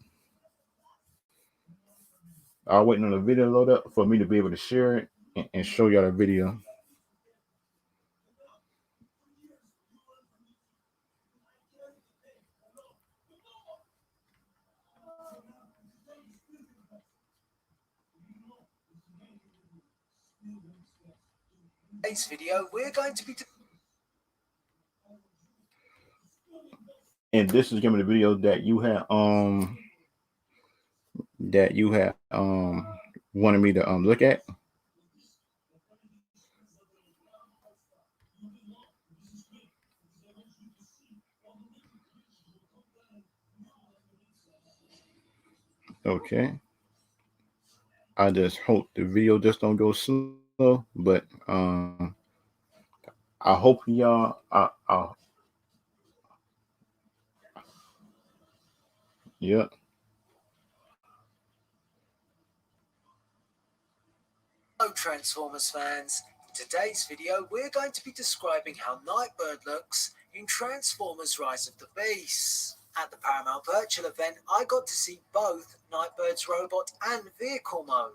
I was waiting on the video to load up for me to be able to share it and show y'all the video. Today's video, we're going to be And this is gonna be the video that you had wanted me to look at. Okay. I just hope the video just don't go slow, but I hope y'all yeah. Hello Transformers fans. In today's video, we're going to be describing how Nightbird looks in Transformers Rise of the Beasts. At the Paramount Virtual event, I got to see both Nightbird's robot and vehicle mode.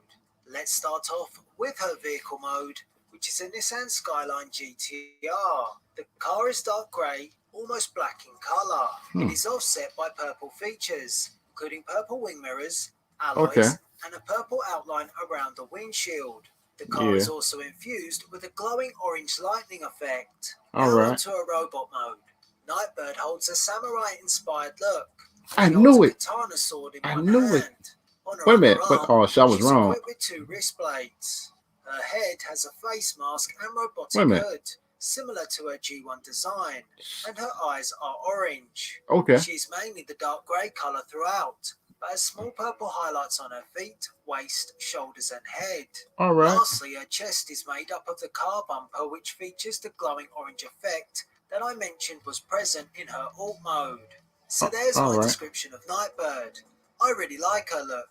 Let's start off with her vehicle mode, which is a Nissan Skyline GTR. The car is dark grey, almost black in colour. It is offset by purple features, including purple wing mirrors, alloys, Okay. and a purple outline around the windshield. The car Yeah. is also infused with a glowing orange lightning effect. All Now right. onto a robot mode. Nightbird holds a samurai-inspired look. I She holds knew a it. katana sword in I one knew it. hand. On her Wait a other minute. But arm, oh, so I was she's wrong. equipped with 2 wrist blades. Her head has a face mask and Wait a robotic minute. hood, similar to her G1 design, and her eyes are orange. Okay. She's mainly the dark grey colour throughout, but has small purple highlights on her feet, waist, shoulders and head. All right. Lastly, her chest is made up of the car bumper, which features the glowing orange effect that I mentioned was present in her alt mode. So there's All my right. description of Nightbird. I really like her look,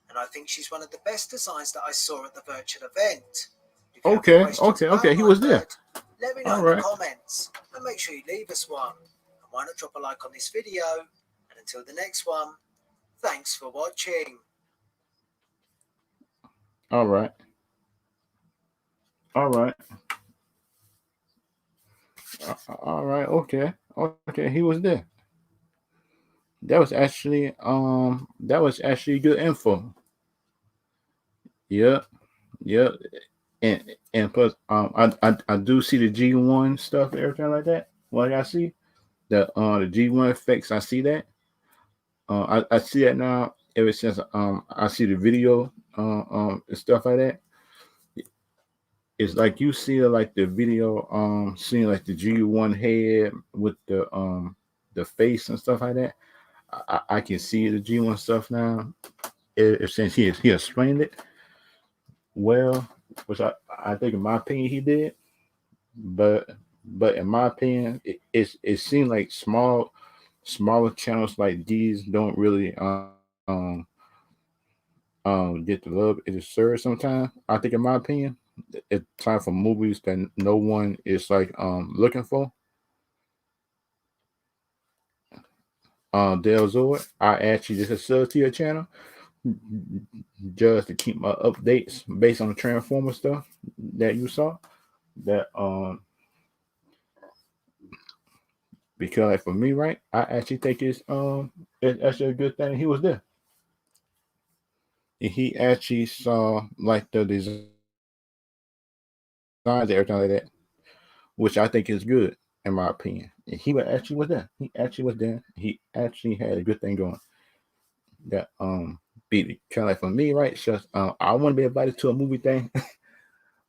and I think she's one of the best designs that I saw at the virtual event. If you have any Okay. questions Okay. about Okay. He was there. Nightbird, let me know All in the right. comments, and make sure you leave us one. And why not drop a like on this video, and until the next one, thanks for watching. All right. All right. All right. Okay. Okay. He was there. That was actually good info. Yeah. Yeah. And plus I do see the G1 stuff and everything like that. Like I see the G1 effects, I see that. I see that now ever since I see the video and stuff like that. It's like you see like the video seeing like the G1 head with the face and stuff like that. I can see the G1 stuff now. Since he explained it well, which I think in my opinion he did, but in my opinion it seemed like smaller channels like these don't really get the love it deserves sometimes. I think in my opinion it's time for movies that no one is like looking for. Del Zord, I actually just a sub to your channel just to keep my updates based on the Transformer stuff that you saw. That because like, for me, right, I actually think it's actually a good thing he was there. He actually saw like the designs and everything like that, which I think is good in my opinion. And he actually was there. He actually was there. He actually had a good thing going. That be kind of like for me, right? Just I want to be invited to a movie thing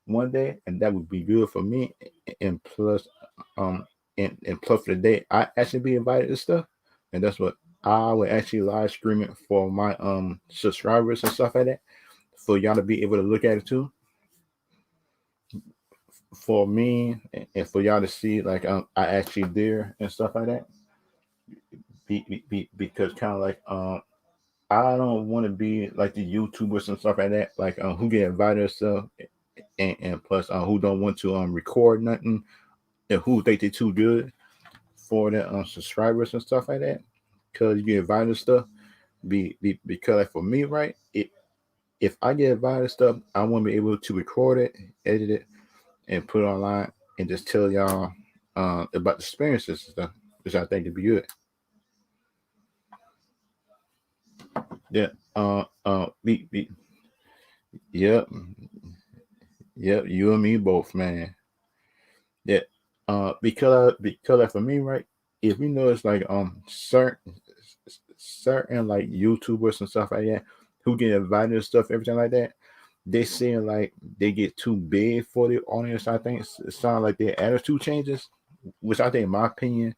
one day, and that would be good for me. And plus, um, and plus for the day, I actually be invited to stuff, and that's what I would actually live stream it for my subscribers and stuff like that, for y'all to be able to look at it too. For me, and for y'all to see like I actually there and stuff like that. Because kind of like I don't want to be like the YouTubers and stuff like that, like who get invited and stuff, and plus who don't want to record nothing, and who think they too good for the subscribers and stuff like that. Because you get invited to stuff, because like for me, right, if I get invited to stuff, I want to be able to record it, edit it, and put it online, and just tell y'all about the experiences and stuff, which I think would be good. Yeah. Yep. Yep. You and me both, man. Yeah. Because like for me, right? If you know it's like certain like YouTubers and stuff like that who get invited and stuff, everything like that, they seem like they get too big for the audience. I think it sounds like their attitude changes, which I think, in my opinion,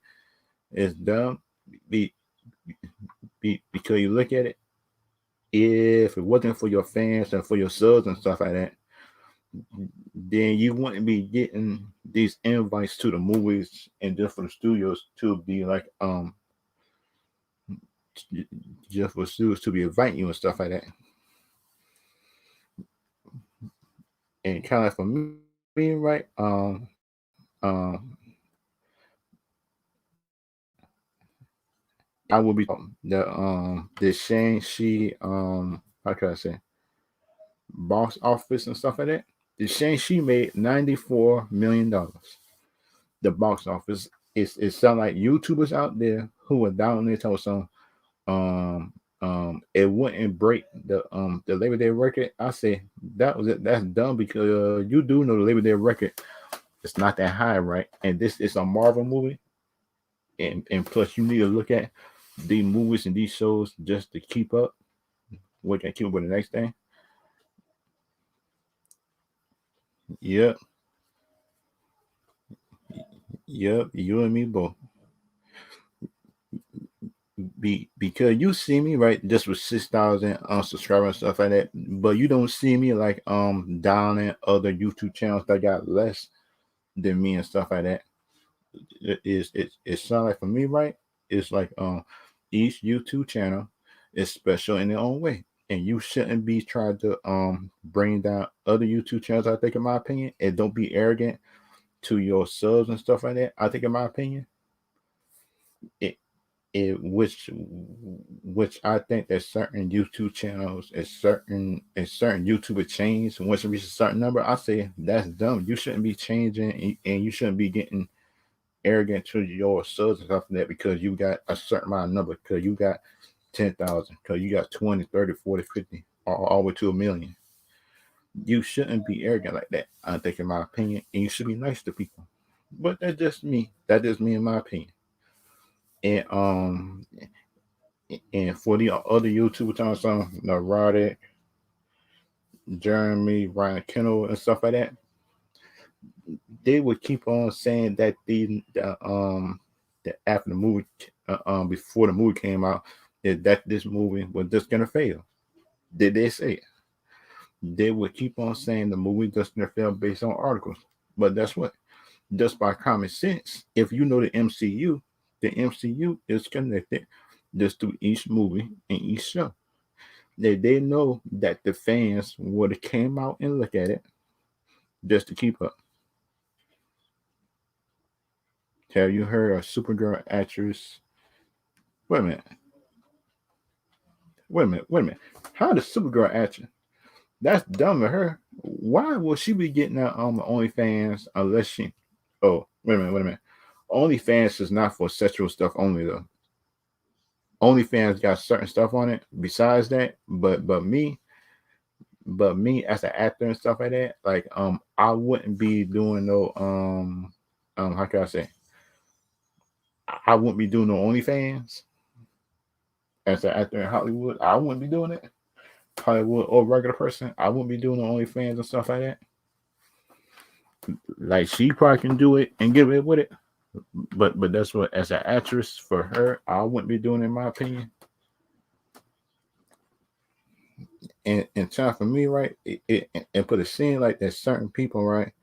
is dumb. Be, because you look at it, if it wasn't for your fans and for your subs and stuff like that, then you wouldn't be getting these invites to the movies and just for the studios to be like just for studios to be inviting you and stuff like that. And kind of like for me, right? I will be the Shang-Chi how can I say box office and stuff like that. The Shang-Chi made $94 million. The box office. It sounds like YouTubers out there who are down there telling some it wouldn't break the Labor Day record. I say that was it. That's dumb because you do know the Labor Day record it's not that high, right? And this is a Marvel movie, and plus you need to look at these movies and these shows just to keep up. What can keep up with the next thing? Yep, yep. You and me both. Because you see me right just with 6,000 subscribers and stuff like that, but you don't see me like down in other YouTube channels that got less than me and stuff like that. It sounds like for me, right? It's like each YouTube channel is special in their own way. And you shouldn't be trying to bring down other YouTube channels, I think in my opinion, and don't be arrogant to your subs and stuff like that. I think in my opinion. which I think that certain YouTube channels and certain YouTuber chains once it reaches a certain number, I say that's dumb. You shouldn't be changing and you shouldn't be getting arrogant to your subs and stuff like that because you got a certain amount of number because you got 10,000 because you got 20, 30, 40, 50, all the way to a million. You shouldn't be arrogant like that. I think, in my opinion, and you should be nice to people. But that's just me. That is me, in my opinion. And and for the other YouTube channels, Neurotic, Jeremy, Ryan Kendall, and stuff like that, they would keep on saying that that after the movie, before the movie came out, that this movie was just gonna fail. Did they say it? They would keep on saying the movie just gonna fail based on articles. But that's what, just by common sense, if you know the MCU is connected just to each movie and each show. They know that the fans would have came out and look at it just to keep up. Have you heard of Supergirl actress? Wait a minute. Wait a minute. Wait a minute. How does Supergirl actress? That's dumb of her. Why will she be getting that OnlyFans unless she? Oh, wait a minute. Wait a minute. OnlyFans is not for sexual stuff only though. OnlyFans got certain stuff on it besides that. But me as an actor and stuff like that, like I wouldn't be doing no how can I say? I wouldn't be doing no OnlyFans as an actor in Hollywood. I wouldn't be doing it. Hollywood or regular person, I wouldn't be doing no OnlyFans and stuff like that. Like she probably can do it and get away with it, but that's what, as an actress, for her, I wouldn't be doing it, in my opinion. And time for me, right? And put a scene like there's certain people, right,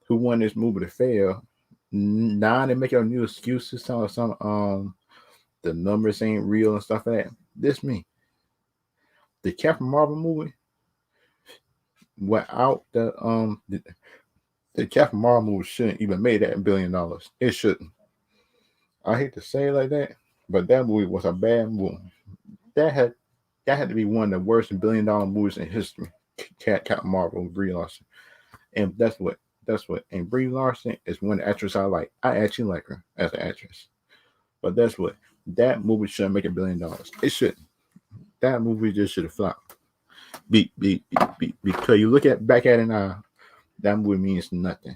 who want this movie to fail. Now they make up new excuses, telling some the numbers ain't real and stuff like that. This me. The Captain Marvel movie without the Captain Marvel movie shouldn't even made that $1 billion. It shouldn't. I hate to say it like that, but that movie was a bad movie. That had to be one of the worst $1 billion movies in history. Captain Marvel with Brie Larson, and that's what. And Brie Larson is one actress I like. I actually like her as an actress, but that's what, that movie shouldn't make $1 billion. It shouldn't. That movie just should have flopped. Because you look at back at it now, that movie means nothing.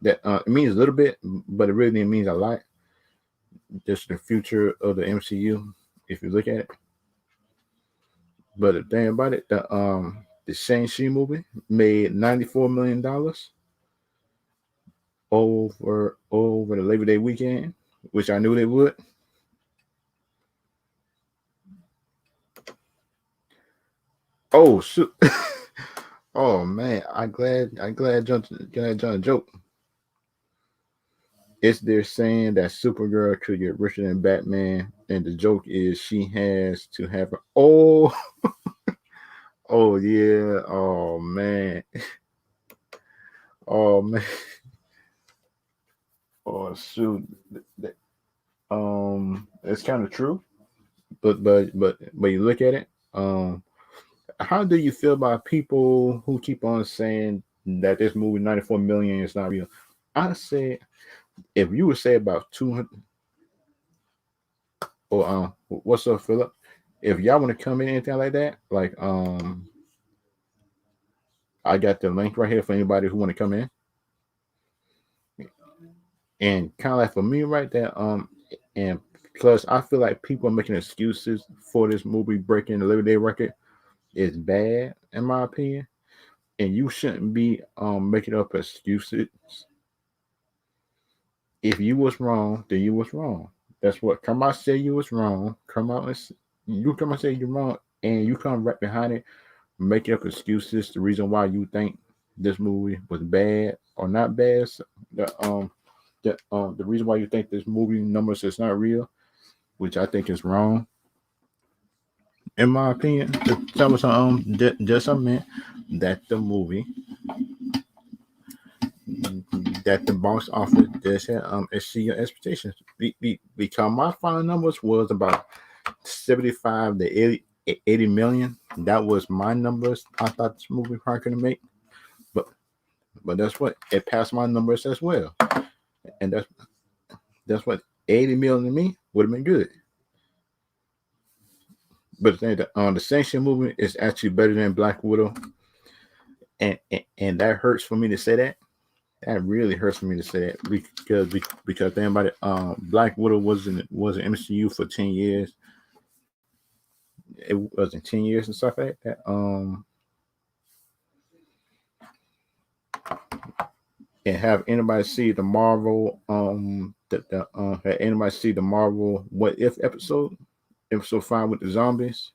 That it means a little bit, but it really means a lot. Just the future of the MCU, if you look at it. But the thing about it, the Shang-Chi movie made $94 million over the Labor Day weekend, which I knew they would. Oh shoot! Oh man, I glad John joke. It's they're saying that Supergirl could get richer than Batman, and the joke is she has to have her. Oh yeah, oh man, oh man, oh shoot. It's kind of true, but you look at it. How do you feel about people who keep on saying that this movie 94 million is not real? I say, if you would say about 200, or what's up, Philip? If y'all want to come in anything like that, like I got the link right here for anybody who want to come in. And kind of like for me right there, and plus I feel like people are making excuses for this movie breaking the Labor Day record is bad in my opinion. And you shouldn't be making up excuses. If you was wrong, then you was wrong. That's what, come out say you was wrong. You come out say you're wrong, and you come right behind it, making up excuses. The reason why you think this movie was bad or not bad. The reason why you think this movie numbers is not real, which I think is wrong, in my opinion. To tell us just a minute that the movie that the box office does have exceed your expectations. because my final numbers was about 75 to 80 million. That was my numbers. I thought this movie probably gonna make, but that's what it passed my numbers as well, and that's what 80 million to me would have been good. But the thing that the Sanction movie is actually better than Black Widow, and that hurts for me to say that. That really hurts for me to say that because think about it. Black Widow was in MCU for 10 years. It wasn't 10 years and stuff like that. And have anybody see the Marvel had anybody see the Marvel What If episode 5 with the zombies?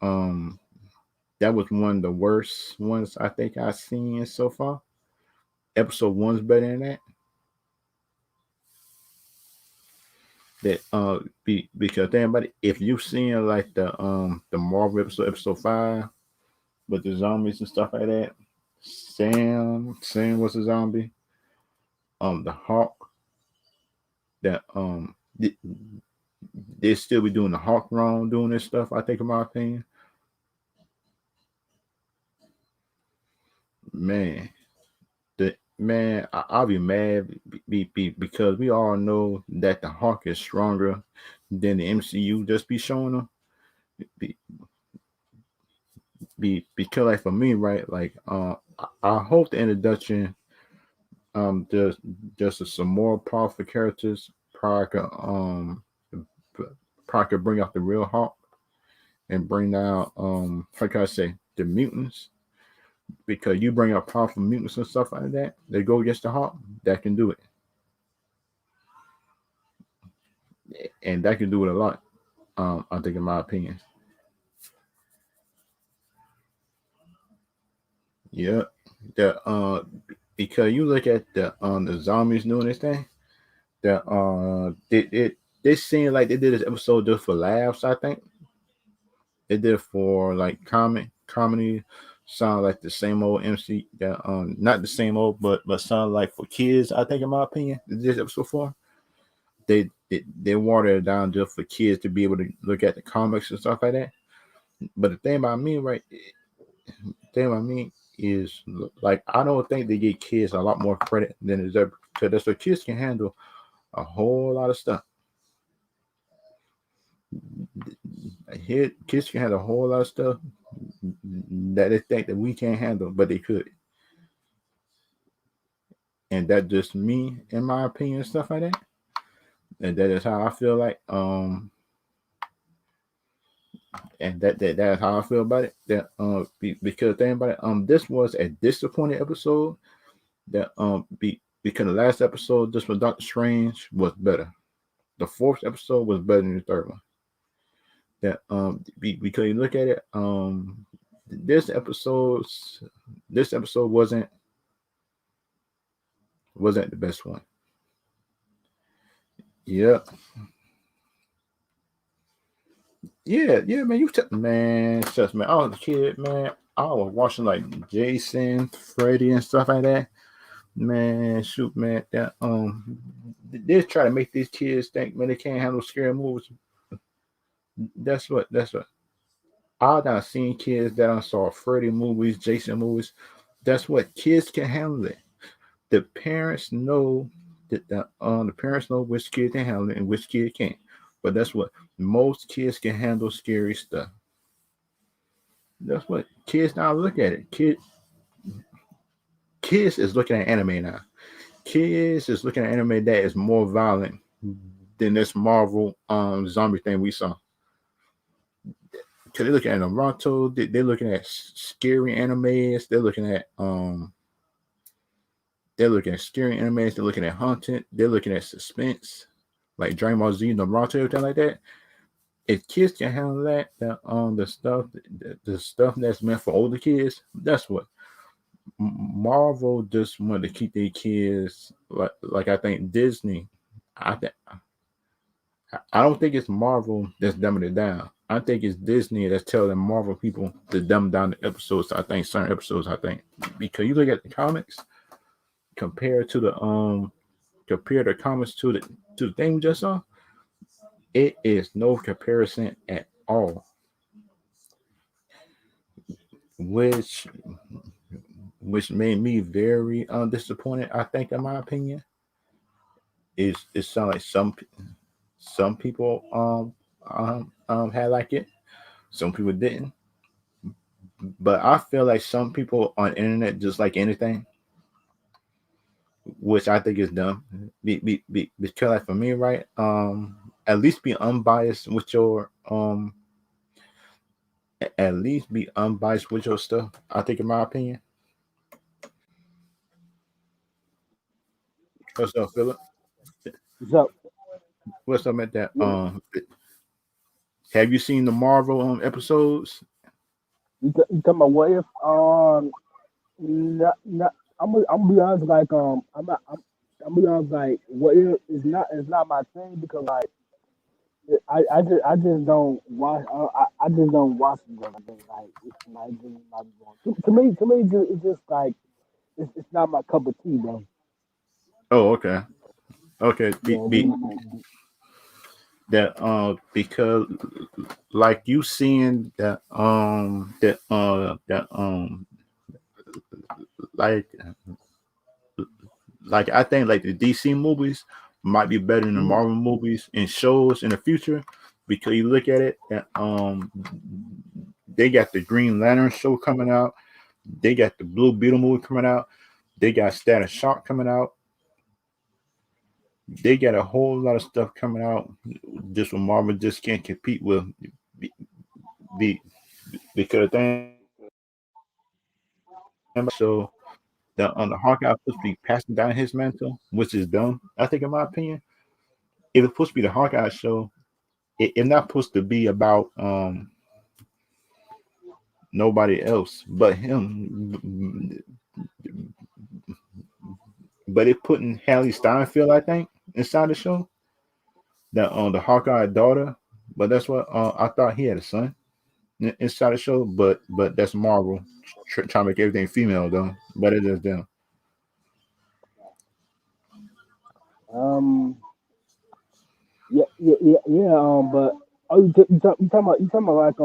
That was one of the worst ones I think I've seen so far. Episode 1's better than that. Because think about it, if you've seen like the Marvel episode 5 with the zombies and stuff like that, Sam was a zombie. The Hawk, that they still be doing the Hawk wrong, doing this stuff. I think, in my opinion, man, I'll be mad because we all know that the Hawk is stronger than the MCU just be showing them. Because like for me, right, like I hope the introduction just some more powerful characters probably could bring out the real Hawk and bring out how can I say, the mutants, because you bring out powerful mutants and stuff like that, they go against the Hawk, that can do it, and that can do it a lot. I think, in my opinion. Yeah, the because you look at the zombies doing this thing, that they seem like they did this episode just for laughs. I think they did it for like comedy. Sound like the same old MC, that not the same old, but sound like for kids. I think, in my opinion, this episode 4, they watered it down just for kids to be able to look at the comics and stuff like that. But the thing about me, right? Thing about me is, like, I don't think they give kids a lot more credit than deserve, because that's what kids can handle a whole lot of stuff. Here, kids can handle a whole lot of stuff that they think that we can't handle, but they could. And that just me, in my opinion, stuff like that. And that is how I feel like. And that's how I feel about it. That because think about it, this was a disappointing episode. That because the last episode, just with Doctor Strange, was better. The 4th episode was better than the 3rd one. That because you look at it, this episode wasn't the best one. Yeah. Yeah, man. Man, trust me. I was a kid, man. I was watching like Jason, Freddy, and stuff like that. Man, shoot, man. That they try to make these kids think, man, they can't handle scary movies. That's what. I done seen kids that I saw Freddy movies, Jason movies. That's what kids can handle it. The parents know that the parents know which kid can handle it and which kid can't. But that's what most kids can handle scary stuff. That's what kids now look at it. Kids is looking at anime now. Kids is looking at anime that is more violent than this Marvel zombie thing we saw. Because they're looking at Naruto, they're looking at scary animes, they're looking at scary animes, they're looking at haunted, they're looking at suspense, like Dragon Ball Z, Naruto, everything like that. If kids can handle that, the stuff that's meant for older kids, that's what Marvel just wanted to keep their kids like I think Disney. I don't think it's Marvel that's dumbing it down. I think it's Disney that's telling Marvel people to dumb down the episodes. I think certain episodes. I think because you look at the comics, compare the comics to to the thing we just saw, it is no comparison at all. Which which made me very disappointed. I think, in my opinion, is it sound like some people had like it, some people didn't. But I feel like some people on the internet just like anything, which I think is dumb. Because like for me, right, at least be unbiased with your at least be unbiased with your stuff. I think, in my opinion. What's up, Philip? So What's up at that? yeah, Have you seen the Marvel episodes? you talking about what if? Not, I'm gonna be honest. Like I'm be honest. Like what if it's not my thing because like I just don't watch. I just don't watch it. Like it's not just not going. To me, it's just like it's not my cup of tea, bro. Oh, okay, okay. Yeah, That because like you seeing that like I think like the DC movies might be better than the mhm, Marvel movies and shows in the future, because you look at it, they got the Green Lantern show coming out, they got the Blue Beetle movie coming out, they got Status Shock coming out, they got a whole lot of stuff coming out. Just what Marvel just can't compete with, be, because the thing about it, so the Hawkeye supposed to be passing down his mantle, which is dumb. I think, in my opinion, if it's supposed to be the Hawkeye show, it's not supposed to be about nobody else but him. But it putting Haley Steinfeld, I think, inside the show. That the Hawkeye daughter, but that's what I thought he had a son inside the show. But that's Marvel trying to make everything female though. But it is them. um, yeah. But you talking about like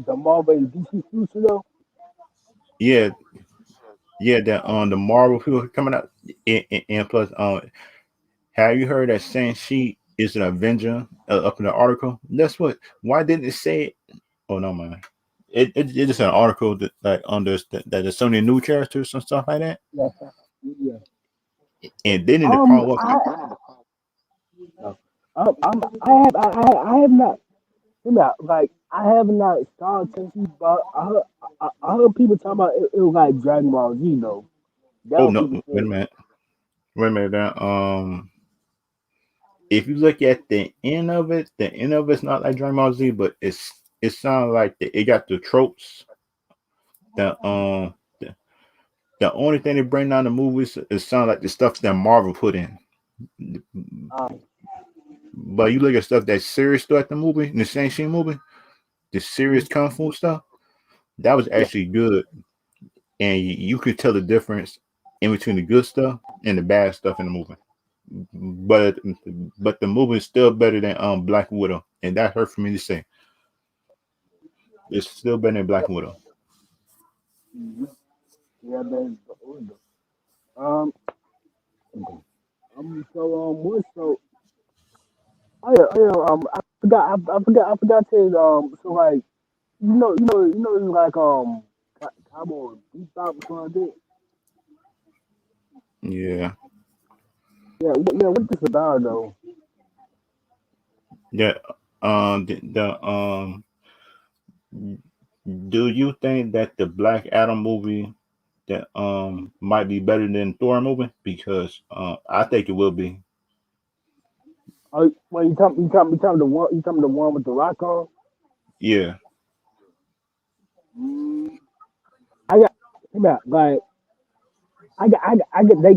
the Marvel and DC future though? Yeah, yeah. That the Marvel people coming out, and plus have you heard that Shang-Chi is an Avenger up in the article? That's what. Why didn't it say it? Oh no, man. It just an article that like on this that there's so many new characters and stuff like that. Yeah, yeah. And then in the part what No. I have not. You know, like I have not started Tennessee, but I heard people talking about it was like Dragon Ball Z though. That oh what no, people wait a said. minute. Wait a minute now. If you look at the end of it's not like Dragon Ball Z, but it sounds like it got the tropes. The the only thing they bring down the movies is sound like the stuff that Marvel put in. Um, But you look at stuff that's serious throughout the movie, in the Shang-Chi movie, the serious kung fu stuff, that was yeah, actually good. And you could tell the difference in between the good stuff and the bad stuff in the movie. But the movie is still better than Black Widow, and that hurt for me to say. It's still better than Black Widow. mhm, yeah, that's the order. Um, so what so I forgot to so like it's like cowboy bebop or something. Yeah, Yeah, what this about though? yeah. The do you think that the Black Adam movie that might be better than Thor movie? Because I think it will be. Oh, well, you talking the one with the rock on? Yeah, Mm, I got, like,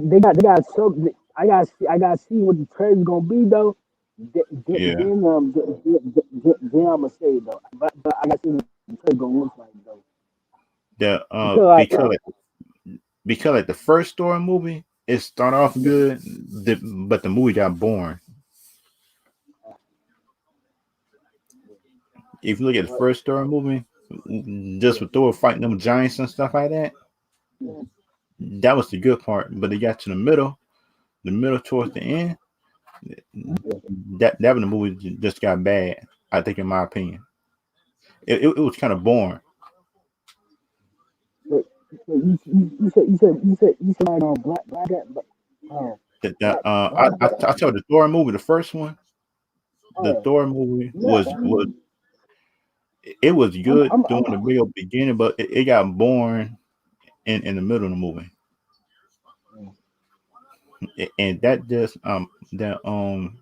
they got so, I got to see what the trailer's gonna be though. yeah. Then I'ma say it, though. But I got to see what the trailer gonna look like though. The Because like, because like the first Thor movie, it started off yeah, good, but the movie got boring. if you look at the first Thor movie, just with Thor fighting them giants and stuff like that, that was the good part. But they got to the middle towards the end, that when the movie just got bad. I think, in my opinion, it was kind of boring. But, but you said like That black I told the Thor movie, the first one, the oh Thor movie yeah was it was good during I'm the real beginning, but it got boring in the middle of the movie, and that just that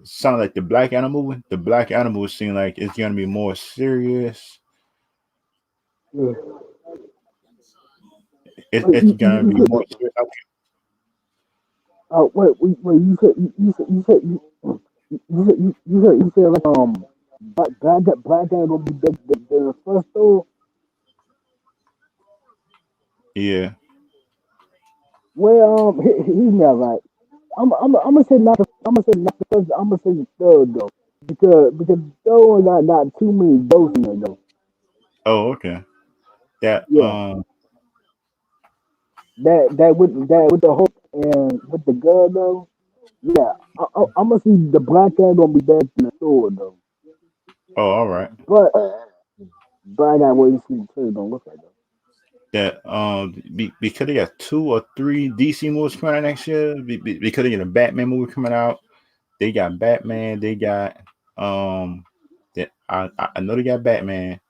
sounded like the Black Adam movie. The Black Adam movie seemed like it's gonna be more serious. yeah. It's gonna be more serious. Oh wait you said like black guy gonna be the first Thor. Yeah. Well he's not right. I'm gonna say not the first. I'm gonna say the third though because Thor got too many ghosts in it though. Oh, okay. That Yeah, that with the hope and with the gun though. Yeah, I'm gonna see the black guy gonna be better than the Thor though. Oh, all right. But I gotta wait and see what the trailer gonna look like though. That because they got 2 or 3 DC movies coming out next year. Because they got a Batman movie coming out. They got Batman. They got that I know they got Batman.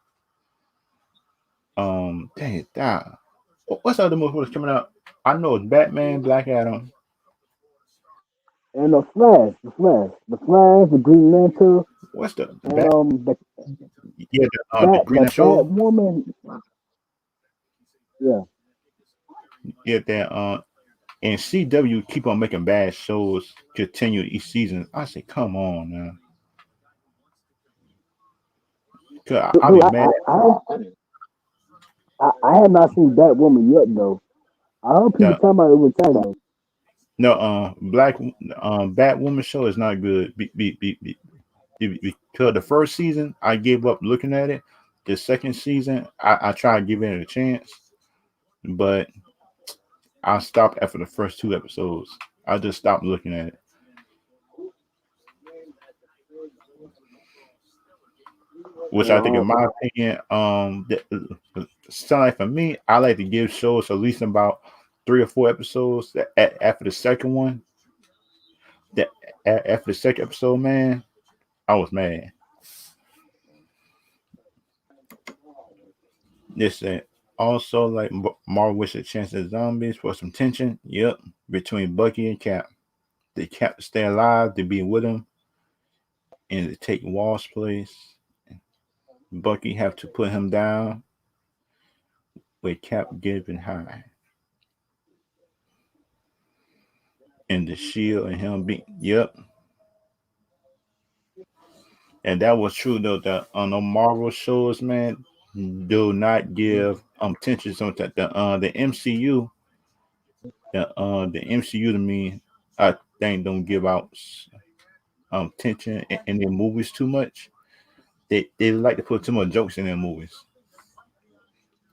Dang it, what's the other movie that's coming out? I know it's Batman, Black Adam. And the Flash, the Green Lantern, What's the and Bat? Yeah, the Green Lantern show. Woman. Yeah, Yeah, that and CW keep on making bad shows continue each season. I say, come on, man. Cause I'll dude, be mad. I have not seen that woman yet though. I heard people The talking about it with China. no Black Batwoman show is not good. Because the first season I gave up looking at it. The second season I tried giving it a chance, but I stopped after the first 2 episodes. I just stopped looking at it. Which I think, in Uh, my opinion, sound like for me, I like to give shows at least about 3 or 4 episodes. After the second one, that after the second episode, man, I was mad. This also like Marvel wish a chance at zombies for some tension. Yep, between Bucky and Cap. The Cap to stay alive, to be with him, and to take Wall's place. Bucky have to put him down with Cap giving high. And the shield and him be yep. And that was true though. That on the Marvel shows, man, do not give tensions on that. The MCU, the MCU to me, I think don't give out tension in their movies too much. They like to put too much jokes in their movies.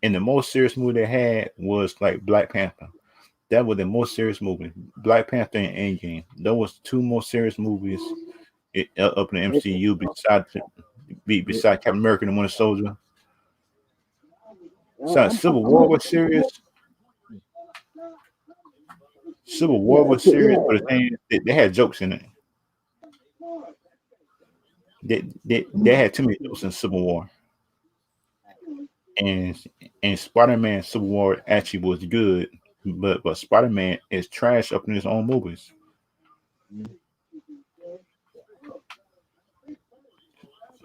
And the most serious movie they had was like Black Panther. That was the most serious movie. Black Panther and Endgame. Those was 2 most serious movies up in the MCU besides Captain America and the Winter Soldier. So Civil War was serious. Civil War was serious, but the thing they had jokes in it. They had too many jokes in Civil War. And Spider Man Civil War actually was good, but Spider Man is trash up in his own movies.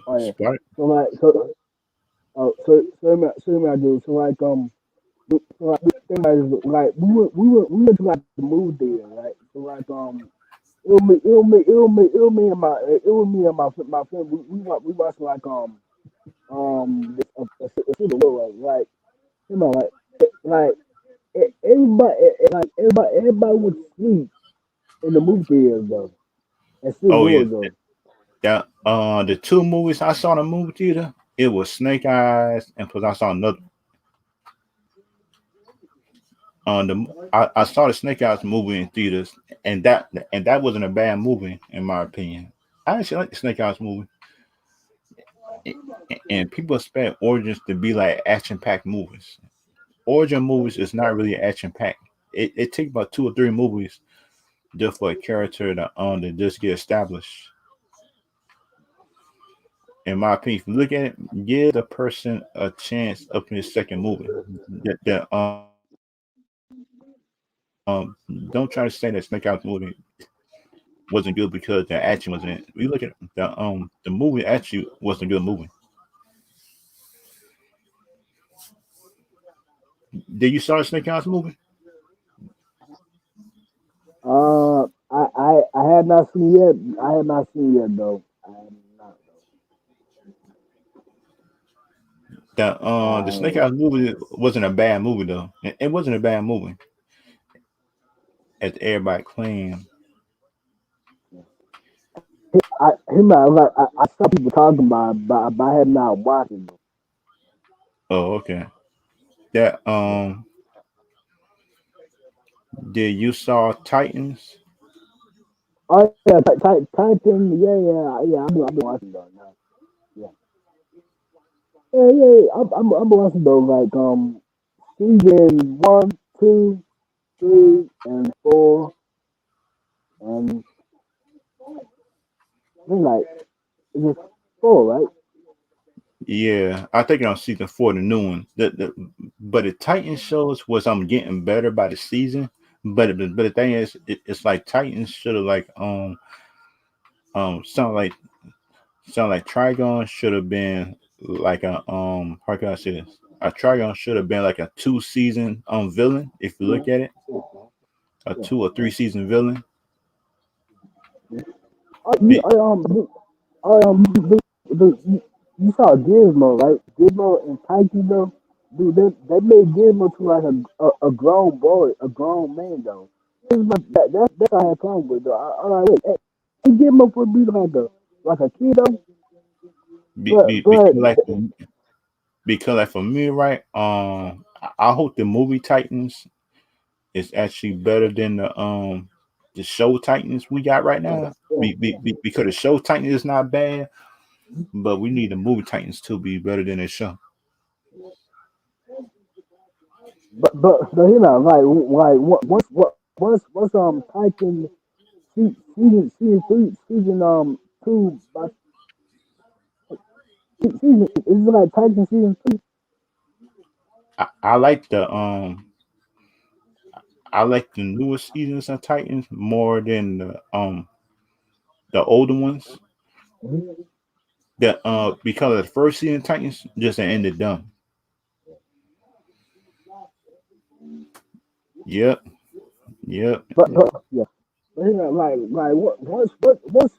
oh yeah. Spider So like so I do so like so like the thing like we went to like the movie theater right. So like it was me and my it was me and my friend we watched like this, a Civil War right. You know like everybody went to sleep in the movie theater though. At Civil oh War yeah. though. That the 2 movies I saw in the movie theater, It was Snake Eyes, and plus I saw another on I saw the Snake Eyes movie in theaters, and that wasn't a bad movie in my opinion. I actually like the Snake Eyes movie, and people expect Origins to be like action packed movies. Origin movies is not really action packed. It takes about 2 or 3 movies just for a character to just get established. In my opinion, if you look at it, give the person a chance up in his second movie. Don't try to say that Snake Eyes movie wasn't good because the action wasn't in it. We look at the movie actually was a good movie. Did you saw the Snake Eyes movie? I had not seen yet. I had not seen yet though. I have not The Snake Eyes movie wasn't a bad movie though. It wasn't a bad movie as everybody claimed. I saw people talking about it, but I had not watched it though. Oh, okay. That did you saw Titans? Oh yeah, Titan. Yeah, yeah, yeah. I've been watching though. Now. Yeah, yeah. I'm watching those like season one, two, three, and four, and I think like it's just four, right? Yeah, I think on season 4, the new one. But the Titans shows was getting better by the season. But the thing is, it's like Titans should have like sound like Trigon should have been like a how can I say this? A Trigon should have been like a 2 season villain if you look at it, a Yeah. 2 or 3 season villain. Oh, Be, the, you saw Gizmo, right? Gizmo and Tyke though, dude, they made Gizmo to like a grown boy, a grown man though. That's how I had problem with though. I like, wait, hey, Gizmo would be like a kid though, be, but be, because like for me, right? I hope the movie Titans is actually better than the show Titans we got right now. yeah. Because the show Titans is not bad, but we need the movie Titans to be better than the show. But you know, once Titan season three season 2 by season is it like Titan season 3? I like the newest seasons of Titans more than the older ones. That because of the first season of Titans just ended dumb. Yep, yep. Yeah. But you know,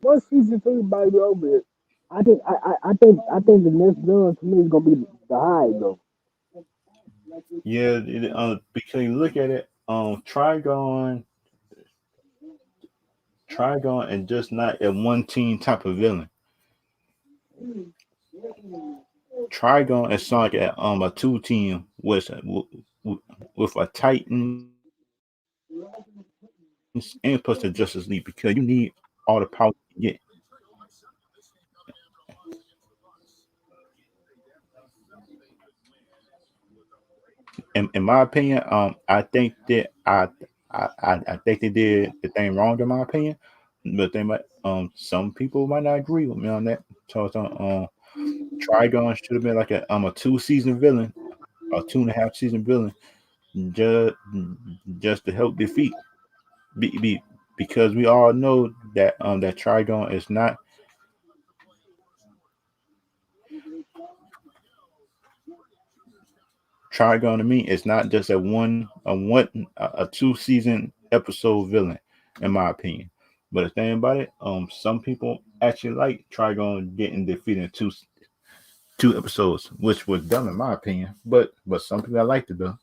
once season 3 might be over, I think the next villain to me is gonna be the High though. Yeah, because you look at it, Trigon, and just not a one team type of villain. Trigon is like a 2 team with a Titans and plus the Justice League because you need all the power you can get. In my opinion, I think they did the thing wrong in my opinion, but they might some people might not agree with me on that. So Trigon should have been like a 2 season villain, a 2.5 season villain, just just to help defeat because we all know that Trigon is not Trigon to me is not just a 2 season episode villain, in my opinion. But the thing about it, some people actually like Trigon getting defeated in two episodes, which was dumb in my opinion. But some people liked it though.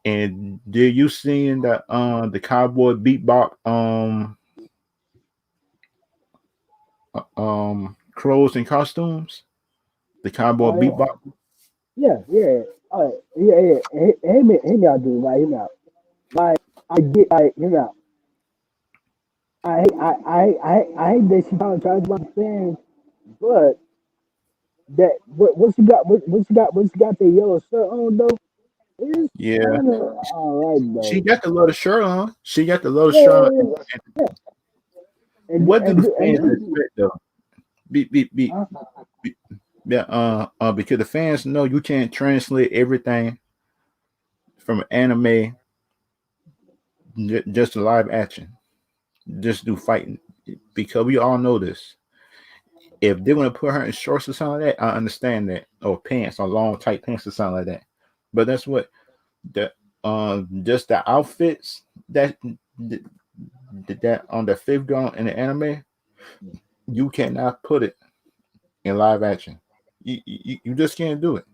And did you seen the Cowboy Bebop clothes and costumes, the cowboy Oh bebop. yeah, yeah. Oh yeah, yeah. Hear me out, dude. Like hear me out. Like I get like hear me out. I hate that she trying to watch fans, but that what she got what she got that yellow shirt on though. It's Yeah, kind of alright she though. got the little shirt on. She got the little Yeah, shirt on. yeah, yeah. What do the fans And expect though? Be, uh, yeah, because the fans know you can't translate everything from anime just to live action, just do fighting. Because we all know this. If they're gonna put her in shorts or something like that, I understand that, or pants, or long tight pants or something like that. But that's what the just the outfits that on the fifth gun in the anime, you cannot put it in live action. You just can't do it.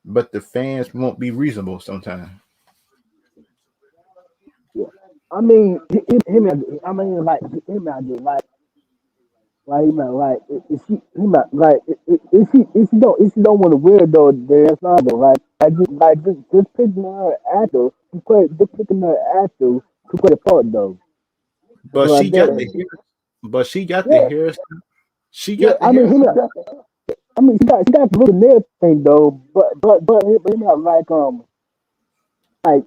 But the fans won't be reasonable sometimes. yeah. I mean, him. I mean, like him. I do like him. Like if she him. Like if she don't want to wear though, then that's not though. Just picking her actor to play. Just picking her actor to play the part though. But So she like got the that. hair. But she got the Yeah, hair. She yeah. got the hair. I mean, she got the little nail thing though. But him like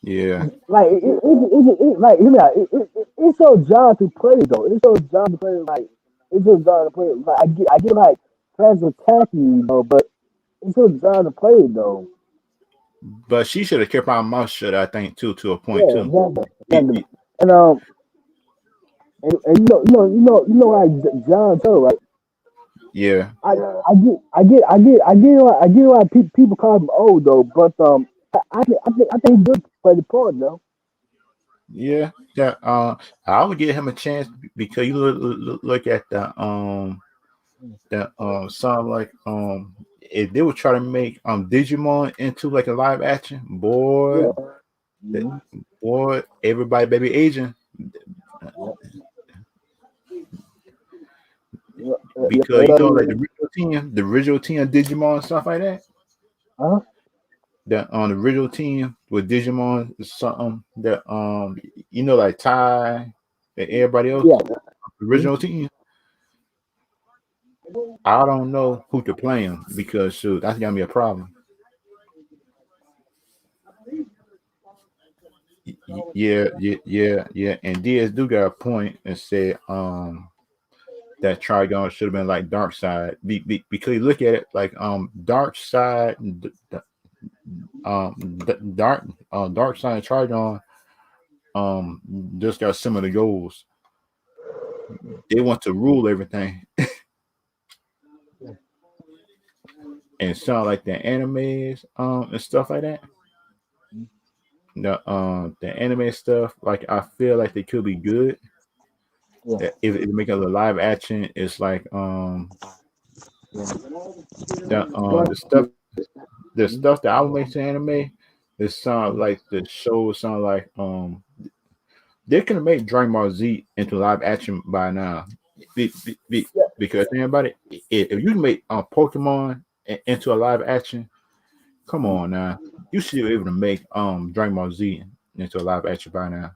Yeah. like you know, it's so job to play though. It's so job to play like it's so job to play. Like I get like fans attacking you though, but it's so job to play though. But she should have kept her mouth shut, I think, too, to a point Yeah, too. exactly, It- exactly. it- And and like John too, right? yeah. I get why people call him old though, but I think he good play the part though. Yeah. Yeah. I would give him a chance because you look at the song like if they would try to make Digimon into like a live action, boy, Yeah, that mm-hmm. boy, everybody baby Asian Yeah, yeah, because you know like the original team of Digimon and stuff like that. huh? That on the original team with Digimon is something that you know like Ty and everybody else, Yeah, the mhm. original team. I don't know who to play him because shoot, that's gonna be a problem. Yeah. And Diaz do got a point and said that Trigon should have been like Dark Side because you look at it like Dark Side Dark Side and Trigon um just got similar goals. They want to rule everything and sound like the animes and stuff like that. The anime stuff like I feel like they could be good Yeah, if they make a live action. It's like yeah. the But stuff that I would make to anime. It sound like the show sound like they can make Dragon Ball Z into live action by now. yeah, Because think about it, if you can make Pokemon into a live action, come on now, you should be able to make Dragon Ball Z into a live action by now.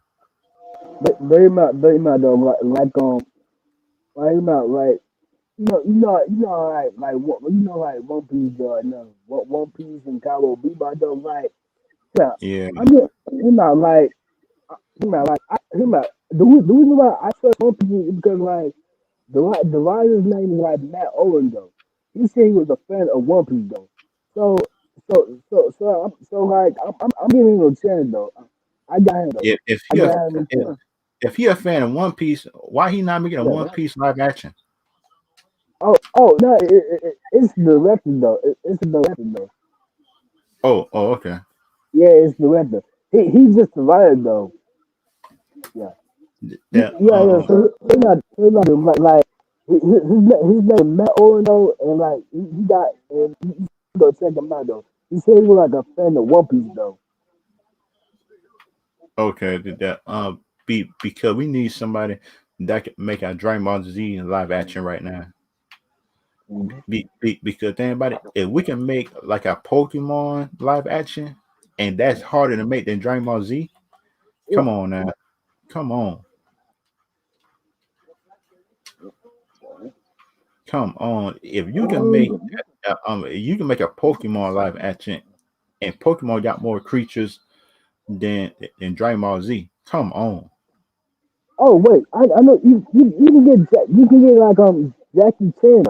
very much though. Like not right. Like One Piece though. No, One Piece and Cowboy Bebop though. Like yeah, Yeah, I mean you know like you know like you know the reason why I said One Piece is because like the writer's name is like Matt Owen though. He said he was a fan of One Piece though. So I'm giving him a chance though. I got him though. if I he a got him a chance. if he a fan of One Piece, why he not making a Yeah. One Piece live action? Oh no, it's the director though. It's the director though. Oh, okay. Yeah, it's the director. He's just the writer though. Yeah. That Yeah. So he's not like his name Matt Owen though, and like he got and you go check him out though. He said he was like a fan of One Piece though. okay. That because we need somebody. that could make our Dragon Ball Z live action right now. Mm-hmm. Because think about it, if we can make like a Pokemon live action, and that's harder to make than Dragon Ball Z. Yeah. Come on now, come on, come on. If you can make you can make a Pokemon live action, and Pokemon got more creatures than Dragon Ball Z. Come on. Oh wait, I know you can get you can get like Jackie Chan.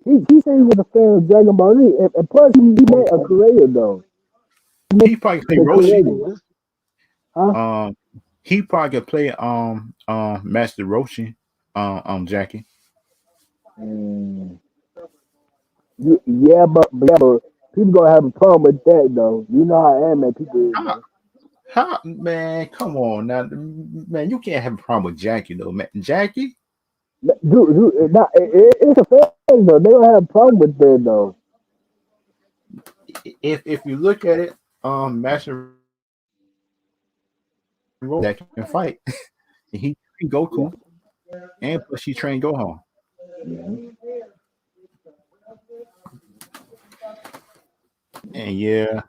He said he was a fan of Dragon Ball Z, and plus he made a creator though. He probably could play The Roshi. creator, huh? Um, he probably could play Master Roshi. Jackie. Mm, yeah, but people gonna have a problem with that though. You know how anime people is How, though. how man? Come on now, man. You can't have a problem with Jackie though, man. Jackie. It's a fan though. They don't have a problem with that though. If you look at it, Master Roshi that can fight. He trained Goku, and plus he trained Gohan. Mhm. And yeah.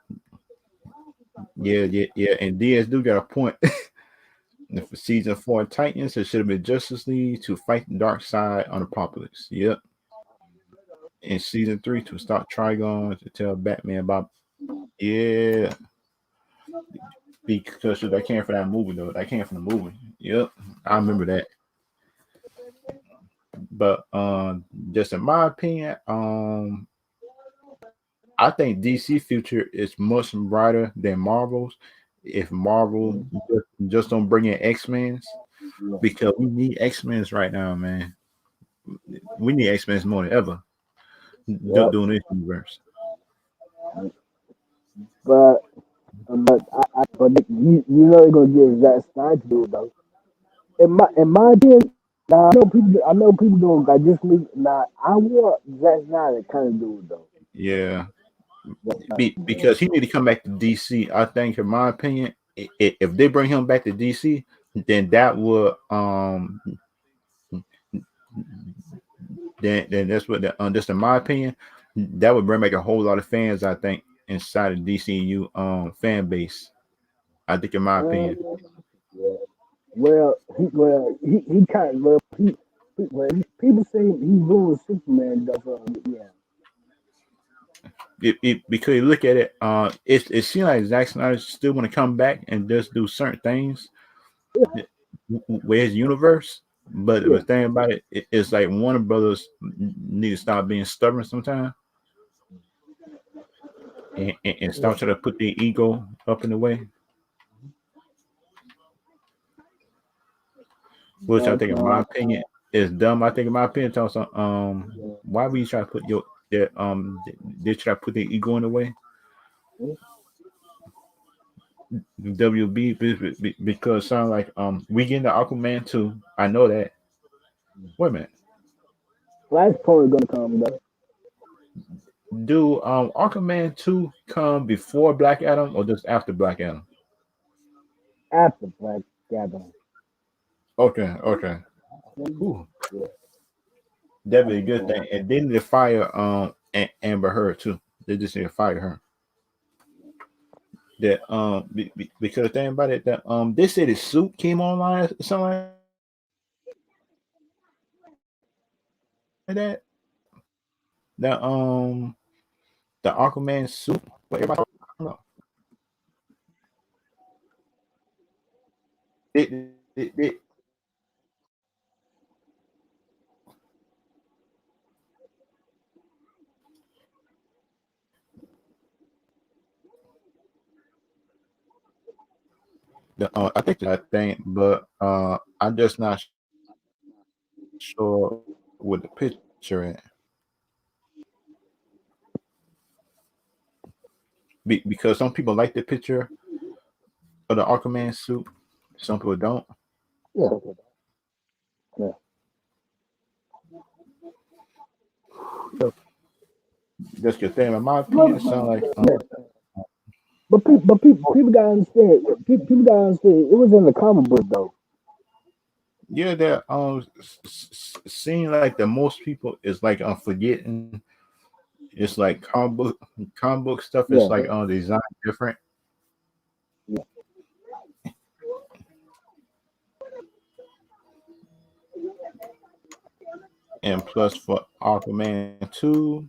And Diaz do got a point. And for season 4 of Titans, it should have been Justice League to fight the dark side on the populace. Yep. In season 3 to start Trigon to tell Batman about yeah. Because that came from that movie though. That came from the movie. Yep. I remember that. But just in my opinion, I think DC future is much brighter than Marvel's. If Marvel just don't bring in X-Men's, because we need X-Men's right now, man. We need X-Men's more than ever Yep. doing this universe. But you know they're gonna get Zack Snyder to do it though. In my opinion, now I know people don't like this me. Now I want Zack Snyder to kind of do it though. Yeah, Zack Snyder to do because he need to come back to DC. I think, in my opinion, if they bring him back to DC, then that would then that's what just in my opinion, that would bring back a whole lot of fans. I think inside of DCU fan base. I think, in my it. opinion, Yeah. Well, he kind of people say he's doing Superman. That's yeah. because you look at it, it seems like Zack Snyder still want to come back and just do certain things with his universe. But the Yeah. thing about it's like Warner Brothers need to stop being stubborn sometimes, and stop trying to put their ego up in the way. Which I But think, in my opinion, is dumb. I think, in my opinion, also, why would you try to put they try to put their ego in the way? WB because it sound like we getting the Aquaman too. I know that. Wait a minute. Flashpoint gonna come though Do Aquaman 2 come before Black Adam or just after Black Adam? after Black Adam. Okay. Ooh, Yeah. that'd be a After good Black. thing. And then they fire Amber Heard too. They just need to fire her. That because the thing about it that they said his suit came online or something like that. The the Aquaman suit. But everybody don't know. They, I think that thing, but I'm just not sure with the picture in. Because some people like the picture of the Aquaman suit, some people don't. Yeah. Yeah. Just your thing, in my But, opinion, it sounds like yeah. But people gotta understand. People gotta understand. It was in the comic book though. yeah, that seem like the most people is like forgetting. It's like comic book stuff is Yeah, like designed different, yeah. and plus for Aquaman 2.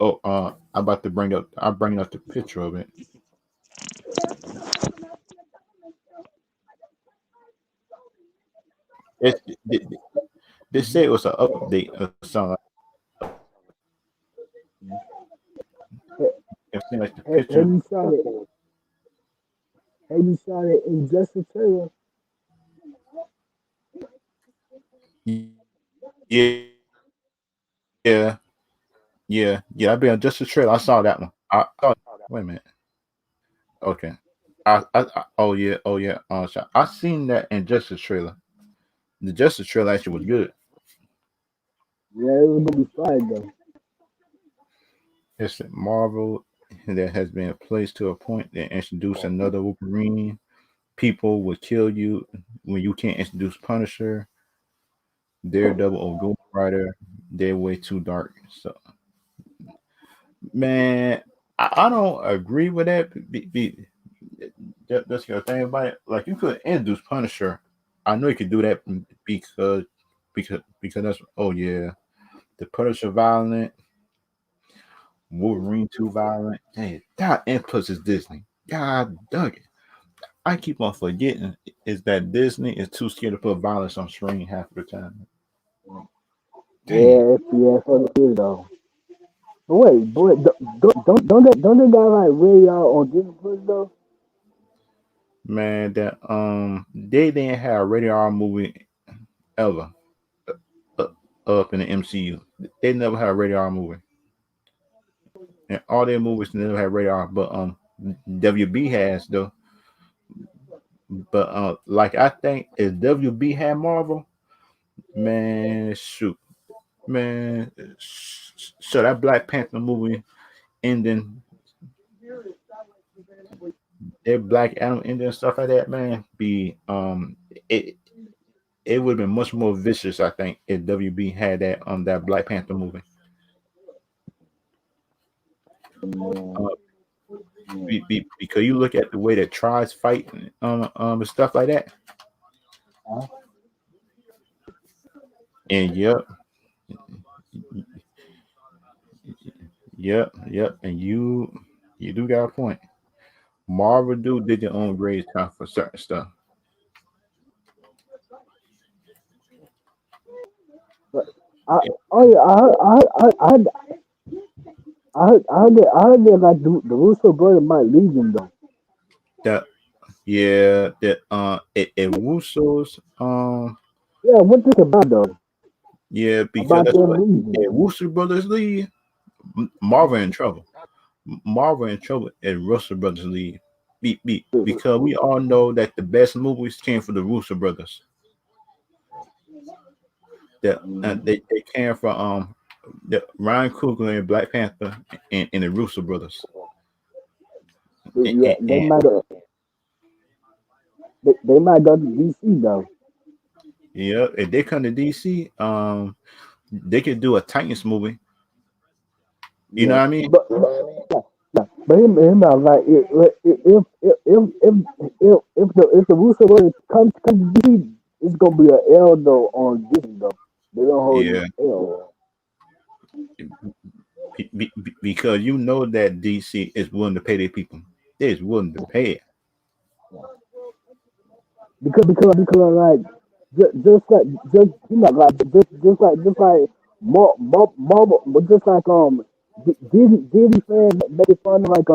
Oh, I'm about to bring up. I'm bringing up the picture of it. It, it, they said it was an update or something. I've seen like the Have picture. you saw it? Have you saw it in just a trailer? Yeah, yeah. I've been just a trailer. I saw that one. I saw. Wait a minute. Okay. Oh yeah. I seen that in just a trailer. The Justice trailer actually was good. Yeah, it was gonna be fire though. It's a Marvel that has been placed to a point that introduce another Wolverine. People will kill you when you can't introduce Punisher, Daredevil, or Ghost Rider. They're way too dark. So, man, I don't agree with that. That's the thing about it. Like, you could introduce Punisher. I know you could do that because that's oh yeah, the Punisher violent, Wolverine too violent. Hey, that inputs is Disney. God dug it. I keep on forgetting is that Disney is too scared to put violence on screen half of the time. Dang. Yeah, yeah, so it is though. But wait, boy, don't they got like radar on Disney Plus though? Man, that they didn't have a rated R movie ever uh, up in the MCU. They never had a rated R movie. And all their movies never had rated R, but WB has though. But like I think if WB had Marvel, man, shoot, man, so that Black Panther movie ending, that Black Adam ending and stuff like that, man, be it it would have been much more vicious, I think, if WB had that Black Panther movie. Yeah, Uh, yeah. because you look at the way that tries fight and stuff like that, Huh? and yep, and you do got a point. Marvel do did their own grades time for certain stuff. But I, oh yeah, I heard that like the Russo brother might leave him though. That yeah, that it Wussos Yeah, what this about though? yeah, because About that's them what leaving? if Wusser brothers leave, Marvel in trouble. Marvel in trouble and Russell brothers leave. Because we all know that the best movies came from the Russo brothers. That Mm-hmm. they came from the Ryan Coogler and Black Panther and the Russo brothers. Yeah, And they might go to DC though. yeah, if they come to DC, they could do a Titans movie. You know Yeah, what I mean? but him out like if the Russo brothers come to DC, it's gonna be an L though on Disney though. They don't hold Yeah, no L. because you know that DC is willing to pay their people. They're willing to pay it. Because like just like just you know like just like Marvel, but just like Disney fans making fun of like